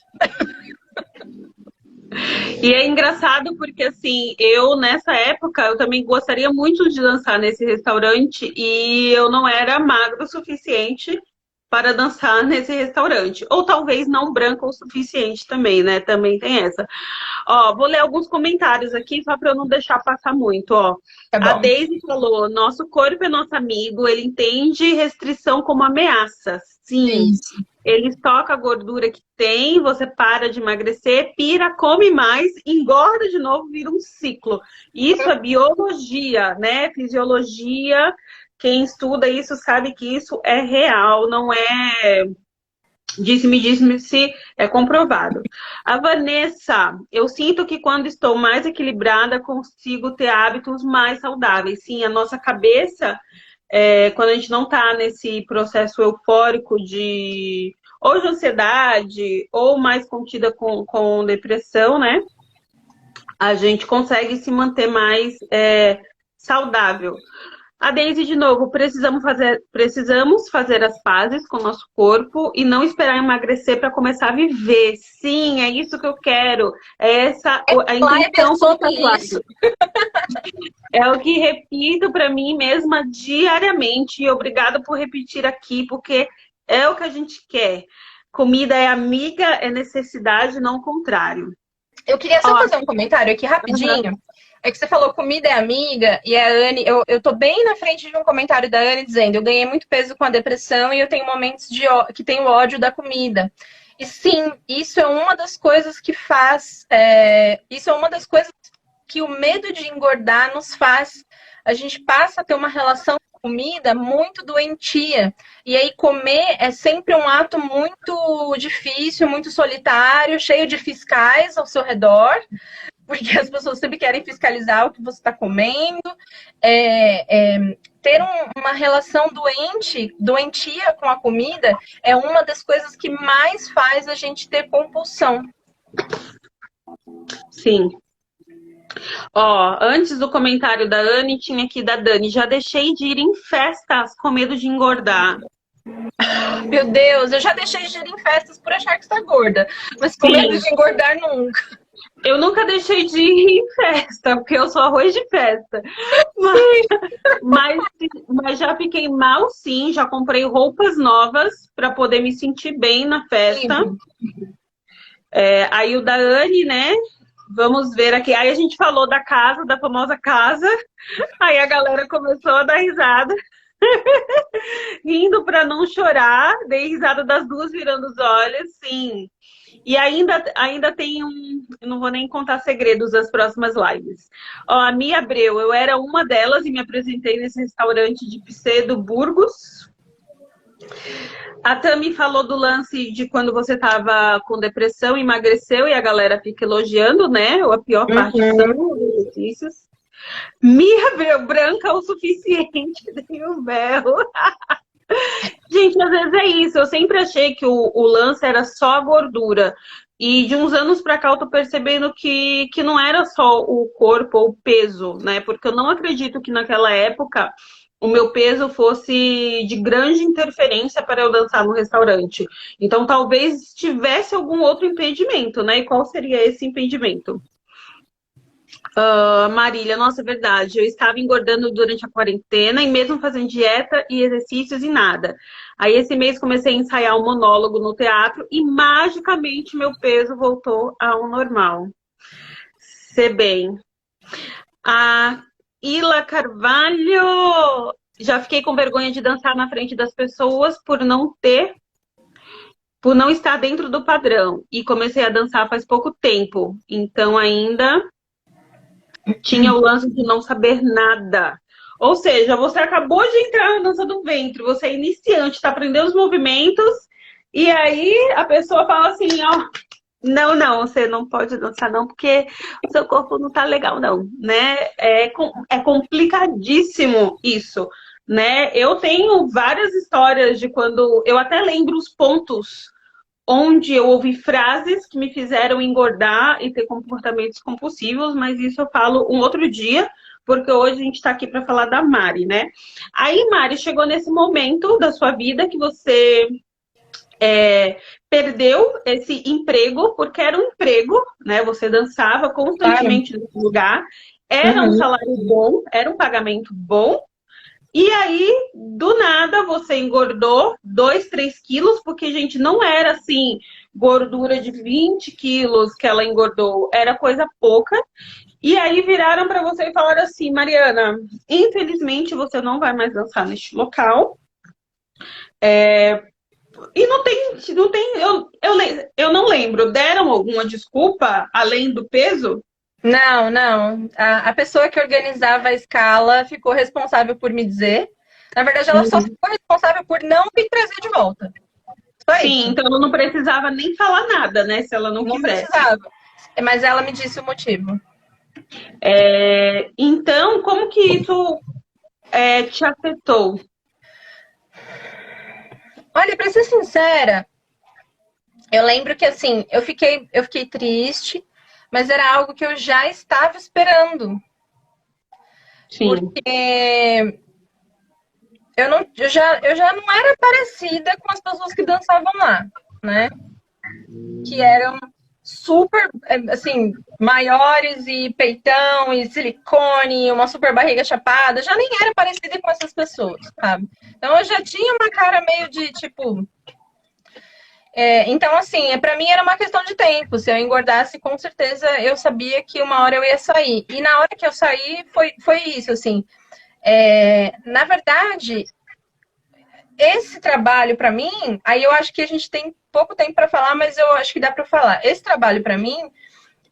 E é engraçado porque, assim, eu nessa época, eu também gostaria muito de dançar nesse restaurante e eu não era magra o suficiente para dançar nesse restaurante. Ou talvez não branca o suficiente também, né? Também tem essa. Ó, vou ler alguns comentários aqui só para eu não deixar passar muito, ó. Tá A bom. Deise falou: nosso corpo é nosso amigo, ele entende restrição como ameaça. Sim. Isso. Ele estoca a gordura que tem, você para de emagrecer, pira, come mais, engorda de novo, vira um ciclo. Isso é biologia, né? Fisiologia. Quem estuda isso sabe que isso é real, não é disse-me, é comprovado. A Vanessa, eu sinto que quando estou mais equilibrada, consigo ter hábitos mais saudáveis. Sim, a nossa cabeça, quando a gente não está nesse processo eufórico de ou de ansiedade, ou mais contida com depressão, né? A gente consegue se manter mais saudável. A Daisy, de novo, precisamos fazer as pazes com o nosso corpo e não esperar emagrecer para começar a viver. Sim, é isso que eu quero. É essa a Live é intenção sobre dessa live. isso. É o que repito para mim mesma diariamente. E obrigada por repetir aqui, porque é o que a gente quer. Comida é amiga, é necessidade, não o contrário. Eu queria só Ó, fazer um comentário aqui rapidinho. É que você falou comida é amiga, e a Anne, eu tô bem na frente de um comentário da Anne dizendo: eu ganhei muito peso com a depressão e eu tenho momentos que tenho ódio da comida. E sim, isso é uma das coisas que faz. Isso é uma das coisas que o medo de engordar nos faz. A gente passa a ter uma relação com comida muito doentia. E aí comer é sempre um ato muito difícil, muito solitário, cheio de fiscais ao seu redor, porque as pessoas sempre querem fiscalizar o que você está comendo. Ter uma relação doentia com a comida é uma das coisas que mais faz a gente ter compulsão. sim. Ó, antes do comentário da Anne, tinha aqui da Dani. Já deixei de ir em festas com medo de engordar. Meu Deus, eu já deixei de ir em festas por achar que está gorda, mas com medo Sim, de engordar nunca. eu nunca deixei de ir em festa, porque eu sou arroz de festa. Mas, mas, mas já fiquei mal, sim. Já comprei roupas novas para poder me sentir bem na festa. Sim. Aí o da Anne, né? Vamos ver aqui. Aí a gente falou da casa, da famosa casa. Aí a galera começou a dar risada, rindo para não chorar. Dei risada das duas virando os olhos, sim. E ainda tem um. Eu não vou nem contar segredos das próximas lives. Ó, a Mia Abreu, eu era uma delas e me apresentei nesse restaurante de Pseudo Burgos. A Tami falou do lance de quando você estava com depressão, emagreceu e a galera fica elogiando, né? A pior parte são Uhum. os exercícios. Mia Abreu, branca o suficiente, dei um berro. Gente, às vezes é isso. Eu sempre achei que o lance era só a gordura. E de uns anos pra cá eu tô percebendo que não era só o corpo ou o peso, né? Porque eu não acredito que naquela época o meu peso fosse de grande interferência para eu dançar no restaurante. Então talvez tivesse algum outro impedimento, né? E qual seria esse impedimento? Marília, nossa, é verdade. Eu estava engordando durante a quarentena e mesmo fazendo dieta e exercícios e nada. Aí esse mês comecei a ensaiar um monólogo no teatro e magicamente meu peso voltou ao normal. Se bem. A Ila Carvalho, já fiquei com vergonha de dançar na frente das pessoas por não estar dentro do padrão. E comecei a dançar faz pouco tempo. Então ainda tinha o lance de não saber nada. Ou seja, você acabou de entrar na dança do ventre, você é iniciante, está aprendendo os movimentos, e aí a pessoa fala assim, ó, não, não, você não pode dançar não, porque o seu corpo não tá legal não, né? É complicadíssimo isso, né? Eu tenho várias histórias de quando, eu até lembro os pontos onde eu ouvi frases que me fizeram engordar e ter comportamentos compulsivos, mas isso eu falo um outro dia, porque hoje a gente está aqui para falar da Mari, né? Aí, Mari, chegou nesse momento da sua vida que você perdeu esse emprego, porque era um emprego, né? Você dançava Claro. constantemente nesse lugar, era um Uhum. salário bom, era um pagamento bom, e aí, do nada, você engordou 2, 3 quilos, porque, gente, não era assim, gordura de 20 quilos que ela engordou, era coisa pouca. E aí viraram para você e falaram assim, Mariana, infelizmente você não vai mais dançar neste local. E eu não lembro, deram alguma desculpa além do peso? Não, não. A pessoa que organizava a escala ficou responsável por me dizer. Na verdade, ela só ficou responsável por não me trazer de volta. Só Sim, isso. então ela não precisava nem falar nada, né? Se ela não Não quisesse. precisava. Mas ela me disse o motivo. Então, como que isso te afetou? Olha, pra ser sincera, eu lembro que assim, eu fiquei triste, mas era algo que eu já estava esperando. Sim. Porque eu já não era parecida com as pessoas que dançavam lá, né? Que eram super, assim, maiores e peitão e silicone, uma super barriga chapada. Já nem era parecida com essas pessoas, sabe? Então eu já tinha uma cara meio de tipo. Então, assim, para mim era uma questão de tempo. Se eu engordasse, com certeza eu sabia que uma hora eu ia sair. E na hora que eu saí, foi isso, assim. Na verdade, esse trabalho para mim, aí eu acho que a gente tem pouco tempo para falar, mas eu acho que dá para falar. Esse trabalho para mim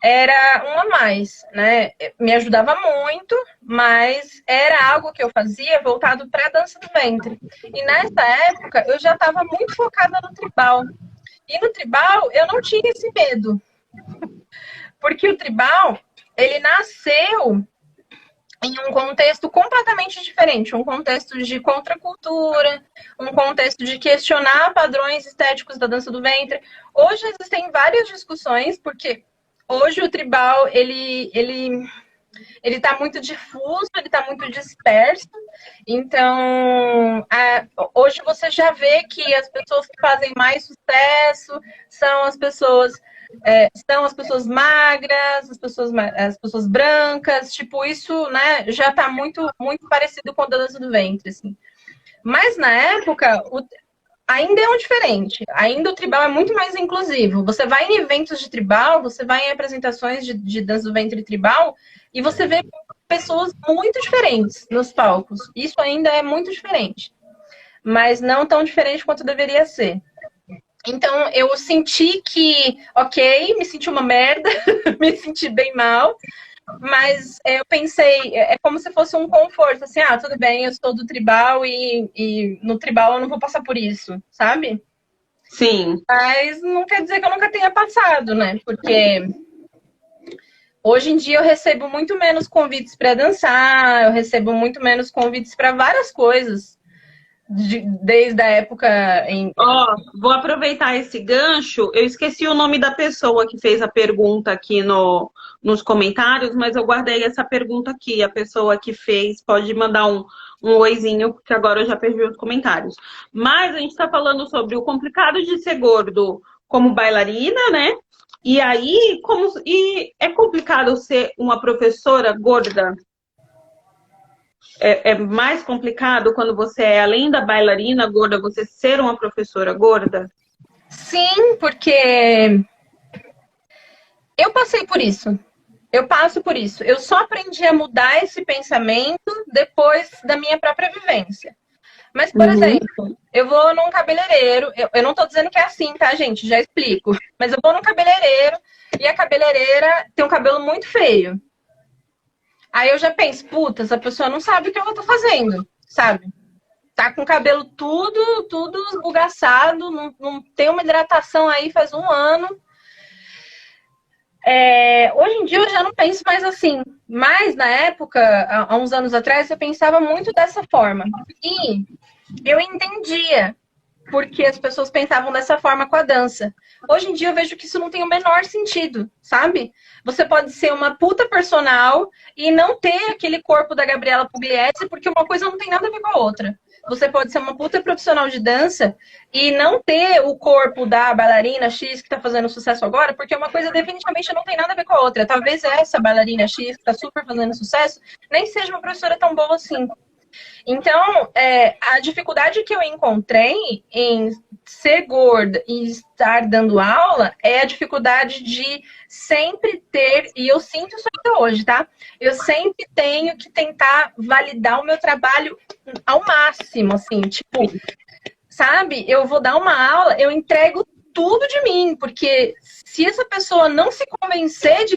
era um a mais, né? Me ajudava muito, mas era algo que eu fazia voltado para a dança do ventre. E nessa época eu já estava muito focada no tribal. E no tribal eu não tinha esse medo, porque o tribal ele nasceu em um contexto completamente diferente, um contexto de contracultura, um contexto de questionar padrões estéticos da dança do ventre. Hoje existem várias discussões, porque hoje o tribal, ele ele está muito difuso, ele está muito disperso. Então, hoje você já vê que as pessoas que fazem mais sucesso são as pessoas magras, as pessoas brancas, tipo, isso, né, já está muito, muito parecido com a dança do ventre, assim. Mas na época, ainda é um diferente. Ainda o tribal é muito mais inclusivo. Você vai em eventos de tribal, você vai em apresentações de dança do ventre tribal e você vê pessoas muito diferentes nos palcos. Isso ainda é muito diferente. Mas não tão diferente quanto deveria ser. Então, eu senti que, ok, me senti uma merda, me senti bem mal, mas eu pensei, é como se fosse um conforto, assim, tudo bem, eu sou do tribal e no tribal eu não vou passar por isso, sabe? Sim. Mas não quer dizer que eu nunca tenha passado, né? Porque hoje em dia eu recebo muito menos convites para dançar, eu recebo muito menos convites para várias coisas. Desde a época em... Vou aproveitar esse gancho. Eu esqueci o nome da pessoa que fez a pergunta aqui nos comentários, mas eu guardei essa pergunta aqui. A pessoa que fez pode mandar um oizinho, porque agora eu já perdi os comentários. Mas a gente está falando sobre o complicado de ser gordo como bailarina, né? E aí, e é complicado ser uma professora gorda? É mais complicado quando você é, além da bailarina gorda, você ser uma professora gorda? Sim, porque eu passei por isso. Eu passo por isso. Eu só aprendi a mudar esse pensamento depois da minha própria vivência. Mas, por exemplo, eu vou num cabeleireiro, eu não tô dizendo que é assim, tá, gente? Já explico. Mas eu vou num cabeleireiro e a cabeleireira tem um cabelo muito feio. Aí eu já penso, puta, essa pessoa não sabe o que ela tá fazendo, sabe? Tá com o cabelo tudo esbugaçado, não tem uma hidratação aí faz um ano. Hoje em dia eu já não penso mais assim. Mas na época, há uns anos atrás, eu pensava muito dessa forma. E eu entendia porque as pessoas pensavam dessa forma com a dança. Hoje em dia eu vejo que isso não tem o menor sentido, sabe? Você pode ser uma puta personal e não ter aquele corpo da Gabriela Pugliese, porque uma coisa não tem nada a ver com a outra. Você pode ser uma puta profissional de dança e não ter o corpo da bailarina X que tá fazendo sucesso agora, porque uma coisa definitivamente não tem nada a ver com a outra. Talvez essa bailarina X que tá super fazendo sucesso nem seja uma professora tão boa assim. Então, a dificuldade que eu encontrei em ser gorda e estar dando aula é a dificuldade de sempre ter, e eu sinto isso até hoje, tá? Eu sempre tenho que tentar validar o meu trabalho ao máximo, assim, tipo, sabe? Eu vou dar uma aula, eu entrego tudo de mim, porque se essa pessoa não se convencer de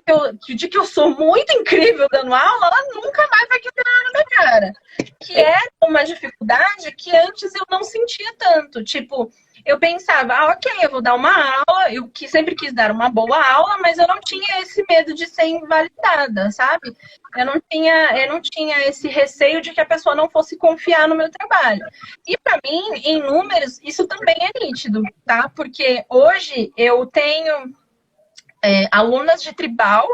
que eu sou muito incrível dando aula, ela nunca mais vai querer nada na minha cara. Que era uma dificuldade que antes eu não sentia tanto. Tipo, eu pensava, ok, eu vou dar uma aula, eu sempre quis dar uma boa aula, mas eu não tinha esse medo de ser invalidada, sabe? Eu não tinha esse receio de que a pessoa não fosse confiar no meu trabalho. E para mim, em números, isso também é nítido, tá? Porque hoje eu tenho alunas de tribal,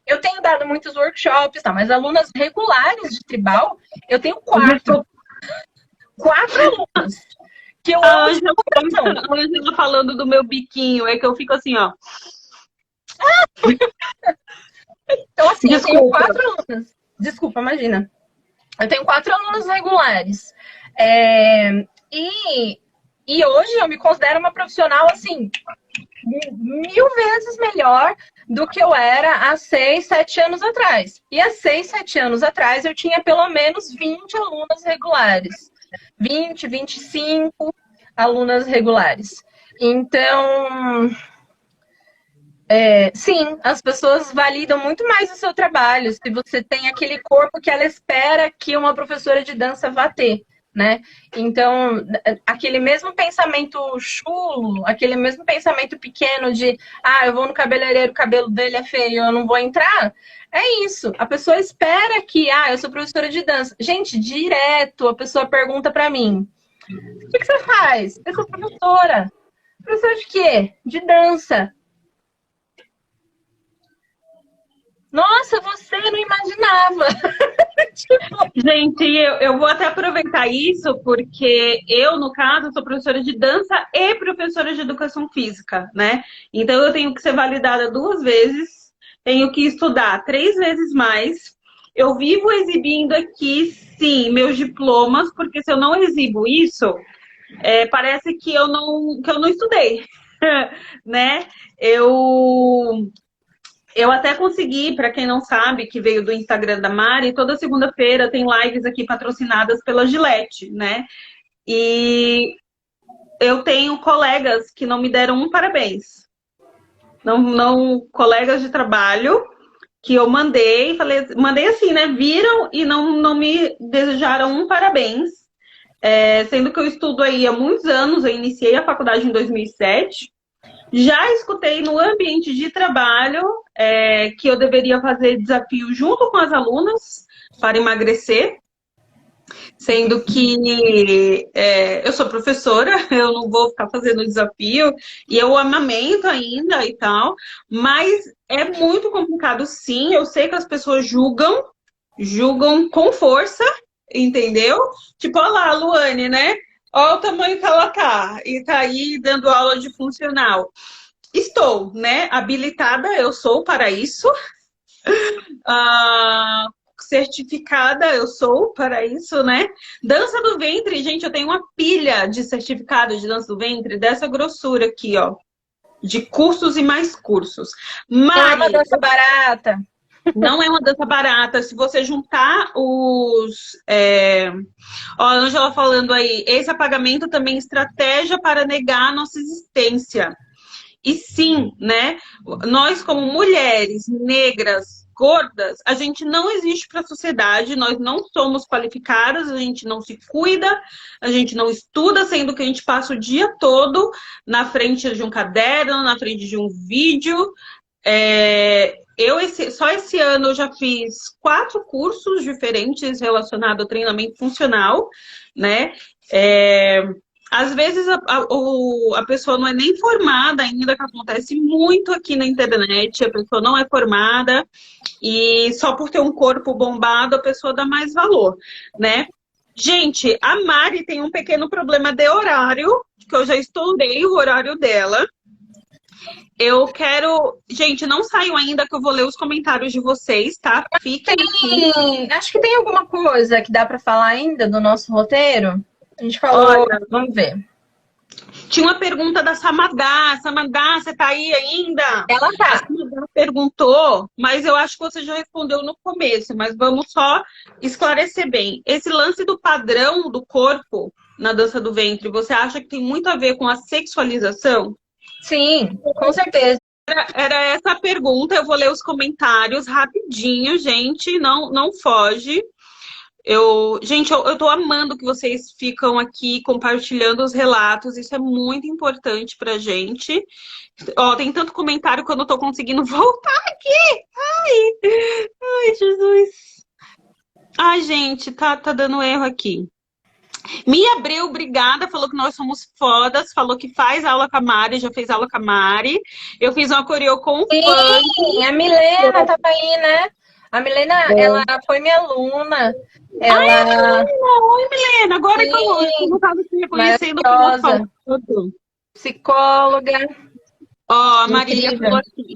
eu tenho dado muitos workshops, tá? Mas alunas regulares de tribal, eu tenho 4. 4 alunas. Que eu amo de coração. A Angela falando do meu biquinho, é que eu fico assim, ó. Então, assim, eu tenho 4 alunas. Desculpa, imagina. Eu tenho 4 alunas regulares. E hoje eu me considero uma profissional, assim, 1000 vezes melhor do que eu era há 6, 7 anos atrás. E há 6, 7 anos atrás eu tinha pelo menos 20 alunas regulares. 20, 25 alunas regulares. Então, sim, as pessoas validam muito mais o seu trabalho se você tem aquele corpo que ela espera que uma professora de dança vá ter, né? Então, aquele mesmo pensamento chulo, aquele mesmo pensamento pequeno de eu vou no cabeleireiro, o cabelo dele é feio, eu não vou entrar. É isso. A pessoa espera que, eu sou professora de dança. Gente, direto a pessoa pergunta pra mim: o que você faz? Eu sou professora. Professora de quê? De dança. Nossa, você não imaginava. Gente, eu vou até aproveitar isso, porque eu, no caso, sou professora de dança e professora de educação física, né? Então eu tenho que ser validada 2 vezes, tenho que estudar 3 vezes mais. Eu vivo exibindo aqui, sim, meus diplomas, porque se eu não exibo isso, parece que eu não estudei, né? Eu até consegui, para quem não sabe, que veio do Instagram da Mari, toda segunda-feira tem lives aqui patrocinadas pela Gillette, né? E eu tenho colegas que não me deram um parabéns. Não, colegas de trabalho que eu mandei, mandei assim, né? Viram e não me desejaram um parabéns. Sendo que eu estudo aí há muitos anos, eu iniciei a faculdade em 2007. Já escutei no ambiente de trabalho que eu deveria fazer desafio junto com as alunas para emagrecer, sendo que eu sou professora, eu não vou ficar fazendo desafio, e eu amamento ainda e tal, mas é muito complicado sim, eu sei que as pessoas julgam com força, entendeu? Tipo, olha lá, a Luane, né? Olha o tamanho que ela tá, e tá aí dando aula de funcional. Estou, né? Habilitada, eu sou para isso. Ah, certificada, eu sou para isso, né? Dança do ventre, gente, eu tenho uma pilha de certificados de dança do ventre dessa grossura aqui, ó. De cursos e mais cursos. Não é uma Mari, dança barata. não é uma dança barata. Se você juntar os. Ó, a Angela falando aí, esse apagamento também é estratégia para negar a nossa existência. E sim, né? Nós, como mulheres negras, gordas, a gente não existe para a sociedade, nós não somos qualificadas, a gente não se cuida, a gente não estuda, sendo que a gente passa o dia todo na frente de um caderno, na frente de um vídeo. Só esse ano eu já fiz 4 cursos diferentes relacionados ao treinamento funcional, né? Às vezes a pessoa não é nem formada ainda, que acontece muito aqui na internet, a pessoa não é formada e só por ter um corpo bombado a pessoa dá mais valor, né? Gente, a Mari tem um pequeno problema de horário, que eu já estourei o horário dela. Eu quero... Gente, não saiam ainda que eu vou ler os comentários de vocês, tá? Fiquem aqui. Acho que tem alguma coisa que dá para falar ainda do nosso roteiro. A gente falou, Olha, vamos ver. Tinha uma pergunta da Samadá. Samadá, você tá aí ainda? Ela tá. A Samadá perguntou, mas eu acho que você já respondeu no começo, mas vamos só esclarecer bem. Esse lance do padrão do corpo na dança do ventre, você acha que tem muito a ver com a sexualização? Sim, com certeza. Era essa a pergunta, eu vou ler os comentários rapidinho, gente, não foge. Gente, eu tô amando que vocês ficam aqui compartilhando os relatos, isso é muito importante pra gente. Ó, tem tanto comentário que eu não tô conseguindo voltar aqui. Ai, Jesus. Ai, gente, tá dando erro aqui. Mia Abreu, obrigada, falou que nós somos fodas, falou que faz aula com a Mari, já fez aula com a Mari. Eu fiz uma coreo com Sim, a Milena tava aí, né? A Milena, ela foi minha aluna. Ela... Oi, Milena, agora que eu não estava te reconhecendo como psicóloga. Ó, a Marília falou aqui.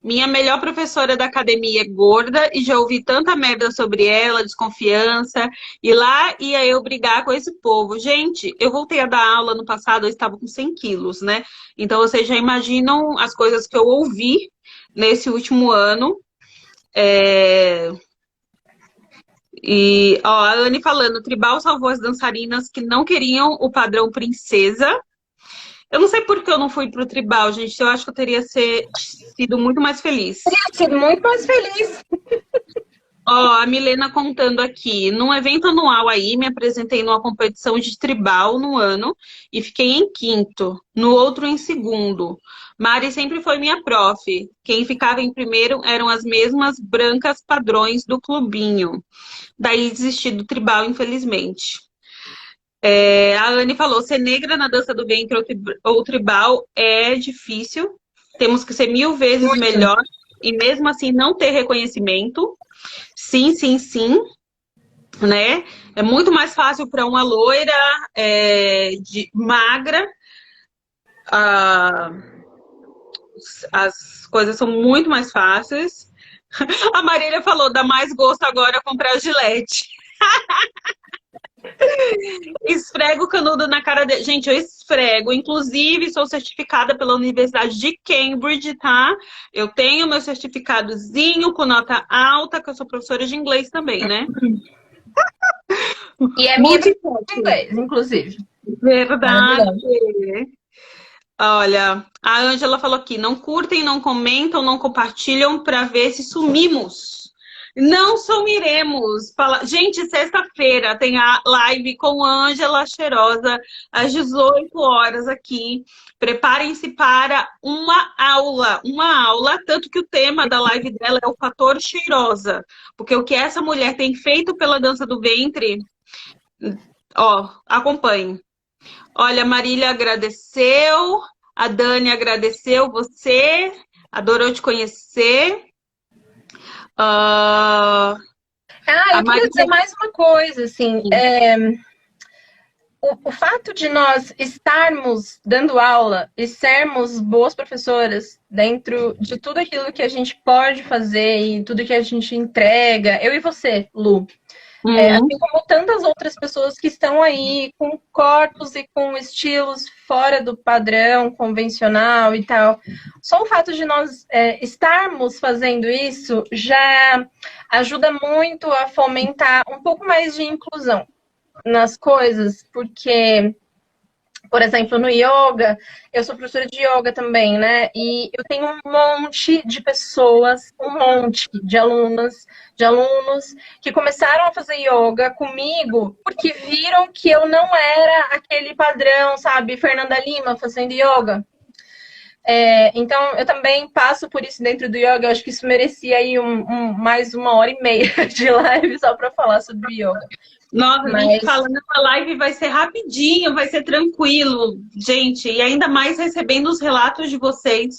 Minha melhor professora da academia é gorda e já ouvi tanta merda sobre ela, desconfiança. E lá ia eu brigar com esse povo. Gente, eu voltei a dar aula no passado, eu estava com 100 quilos, né? Então vocês já imaginam as coisas que eu ouvi nesse último ano. E, ó, a Anne falando, Tribal salvou as dançarinas que não queriam o padrão princesa. Eu não sei por que eu não fui pro Tribal, gente. Eu acho que eu teria sido muito mais feliz. Teria sido muito mais feliz. Ó, a Milena contando aqui. Num evento anual aí, me apresentei numa competição de Tribal no ano e fiquei em 5º. No outro, em 2º. Mari sempre foi minha prof. Quem ficava em primeiro eram as mesmas brancas padrões do clubinho. Daí desisti do Tribal, infelizmente. A Anne falou, ser negra na dança do ventre ou tribal é difícil. Temos que ser 1000 vezes melhor e mesmo assim não ter reconhecimento. sim, sim, sim, né? É muito mais fácil para uma loira magra. ah, as coisas são muito mais fáceis. A Marília falou, dá mais gosto agora comprar Gillette. Esfrego o canudo na cara dele. Gente, eu esfrego. Inclusive, sou certificada pela Universidade de Cambridge, tá? Eu tenho meu certificadozinho com nota alta, que eu sou professora de inglês também, né? E é minha Muito professora de inglês, inclusive. verdade. Maravilhosa. Olha, a Ângela falou aqui, não curtem, não comentam, não compartilham para ver se sumimos. Não sumiremos. Gente, sexta-feira tem a live com Ângela Cheirosa, às 18 horas aqui. Preparem-se para uma aula, tanto que o tema da live dela é o fator cheirosa. Porque o que essa mulher tem feito pela dança do ventre, ó, acompanhe. Olha, a Marília agradeceu, a Dani agradeceu você, adorou te conhecer. Ah, a Eu queria dizer Marília... mais uma coisa, assim, o fato de nós estarmos dando aula e sermos boas professoras dentro de tudo aquilo que a gente pode fazer e tudo que a gente entrega, eu e você, Lu, assim como tantas outras pessoas que estão aí com corpos e com estilos fora do padrão convencional e tal. Só o fato de nós estarmos fazendo isso já ajuda muito a fomentar um pouco mais de inclusão nas coisas, porque, por exemplo, no yoga, eu sou professora de yoga também, né? E eu tenho um monte de pessoas, um monte de alunas, de alunos que começaram a fazer yoga comigo porque viram que eu não era aquele padrão, sabe? Fernanda Lima fazendo yoga. Então, eu também passo por isso dentro do yoga. Eu acho que isso merecia aí mais 1h30 de live só para falar sobre yoga. Nossa, a gente falando na live vai ser rapidinho, vai ser tranquilo, gente, e ainda mais recebendo os relatos de vocês.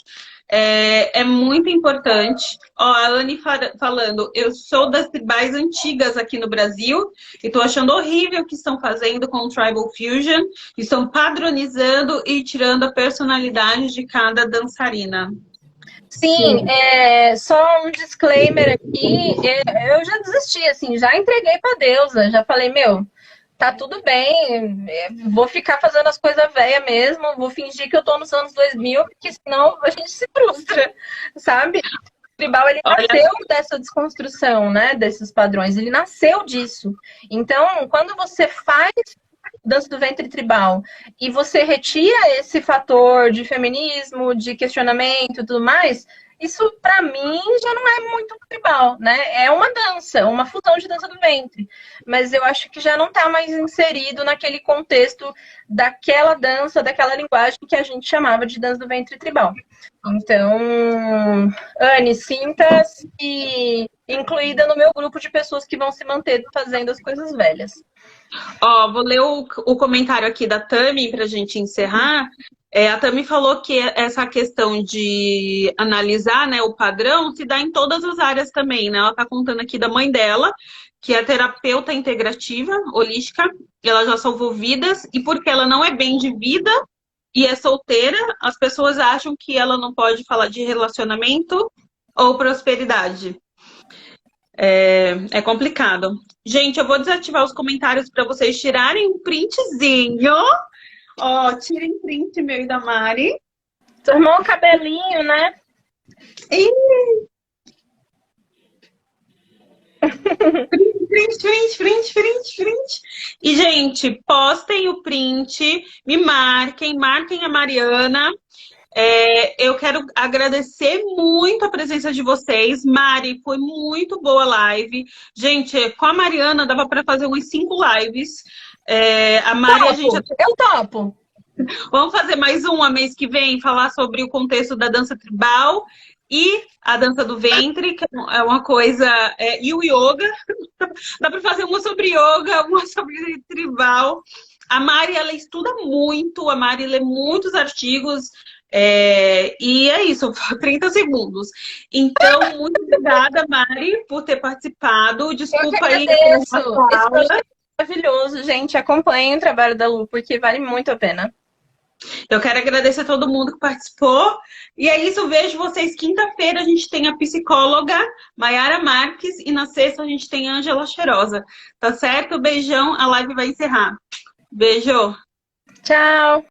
É muito importante. Ó, a Anne falando, eu sou das tribais antigas aqui no Brasil e tô achando horrível o que estão fazendo com o Tribal Fusion. Estão padronizando e tirando a personalidade de cada dançarina. Sim, só um disclaimer aqui, eu já desisti, assim, já entreguei pra deusa, já falei, meu, tá tudo bem, vou ficar fazendo as coisas velhas mesmo, vou fingir que eu tô nos anos 2000, porque senão a gente se frustra, sabe? O tribal, ele nasceu dessa desconstrução, né, desses padrões, ele nasceu disso. Então, quando você faz dança do ventre tribal e você retira esse fator de feminismo, de questionamento e tudo mais, isso para mim já não é muito tribal, né? É uma dança, uma fusão de dança do ventre, mas eu acho que já não está mais inserido naquele contexto daquela dança, daquela linguagem que a gente chamava de dança do ventre tribal. Então, Anne, sinta-se incluída no meu grupo de pessoas que vão se manter fazendo as coisas velhas. Ó, vou ler o comentário aqui da Tami para a gente encerrar. A Tami falou que essa questão de analisar, né, o padrão se dá em todas as áreas também, né? Ela está contando aqui da mãe dela, que é terapeuta integrativa, holística, ela já salvou vidas, e porque ela não é bem de vida e é solteira, as pessoas acham que ela não pode falar de relacionamento ou prosperidade. É complicado. Gente, eu vou desativar os comentários para vocês tirarem um printzinho. Ó, tirem print meu e da Mari. Formou o cabelinho, né? Print. E, gente, postem o print, me marquem a Mariana. Eu quero agradecer muito a presença de vocês. Mari, foi muito boa a live. Gente, com a Mariana dava para fazer umas 5 lives. A Mari, Topo, a gente... eu topo. Vamos fazer mais uma mês que vem, falar sobre o contexto da dança tribal e a dança do ventre, que é uma coisa... e o yoga. Dá para fazer uma sobre yoga, uma sobre tribal. A Mari, ela estuda muito. A Mari lê muitos artigos. E é isso, 30 segundos. Então, muito obrigada, Mari, por ter participado. Eu que Desculpa aí agradeço. a sua Esse aula. projeto é maravilhoso, gente. Acompanhem o trabalho da Lu, porque vale muito a pena. Eu quero agradecer a todo mundo que participou. E é isso, vejo vocês quinta-feira. A gente tem a psicóloga Maiara Marques e na sexta a gente tem a Ângela Cheirosa. Tá certo? Beijão, a live vai encerrar. Beijo! Tchau!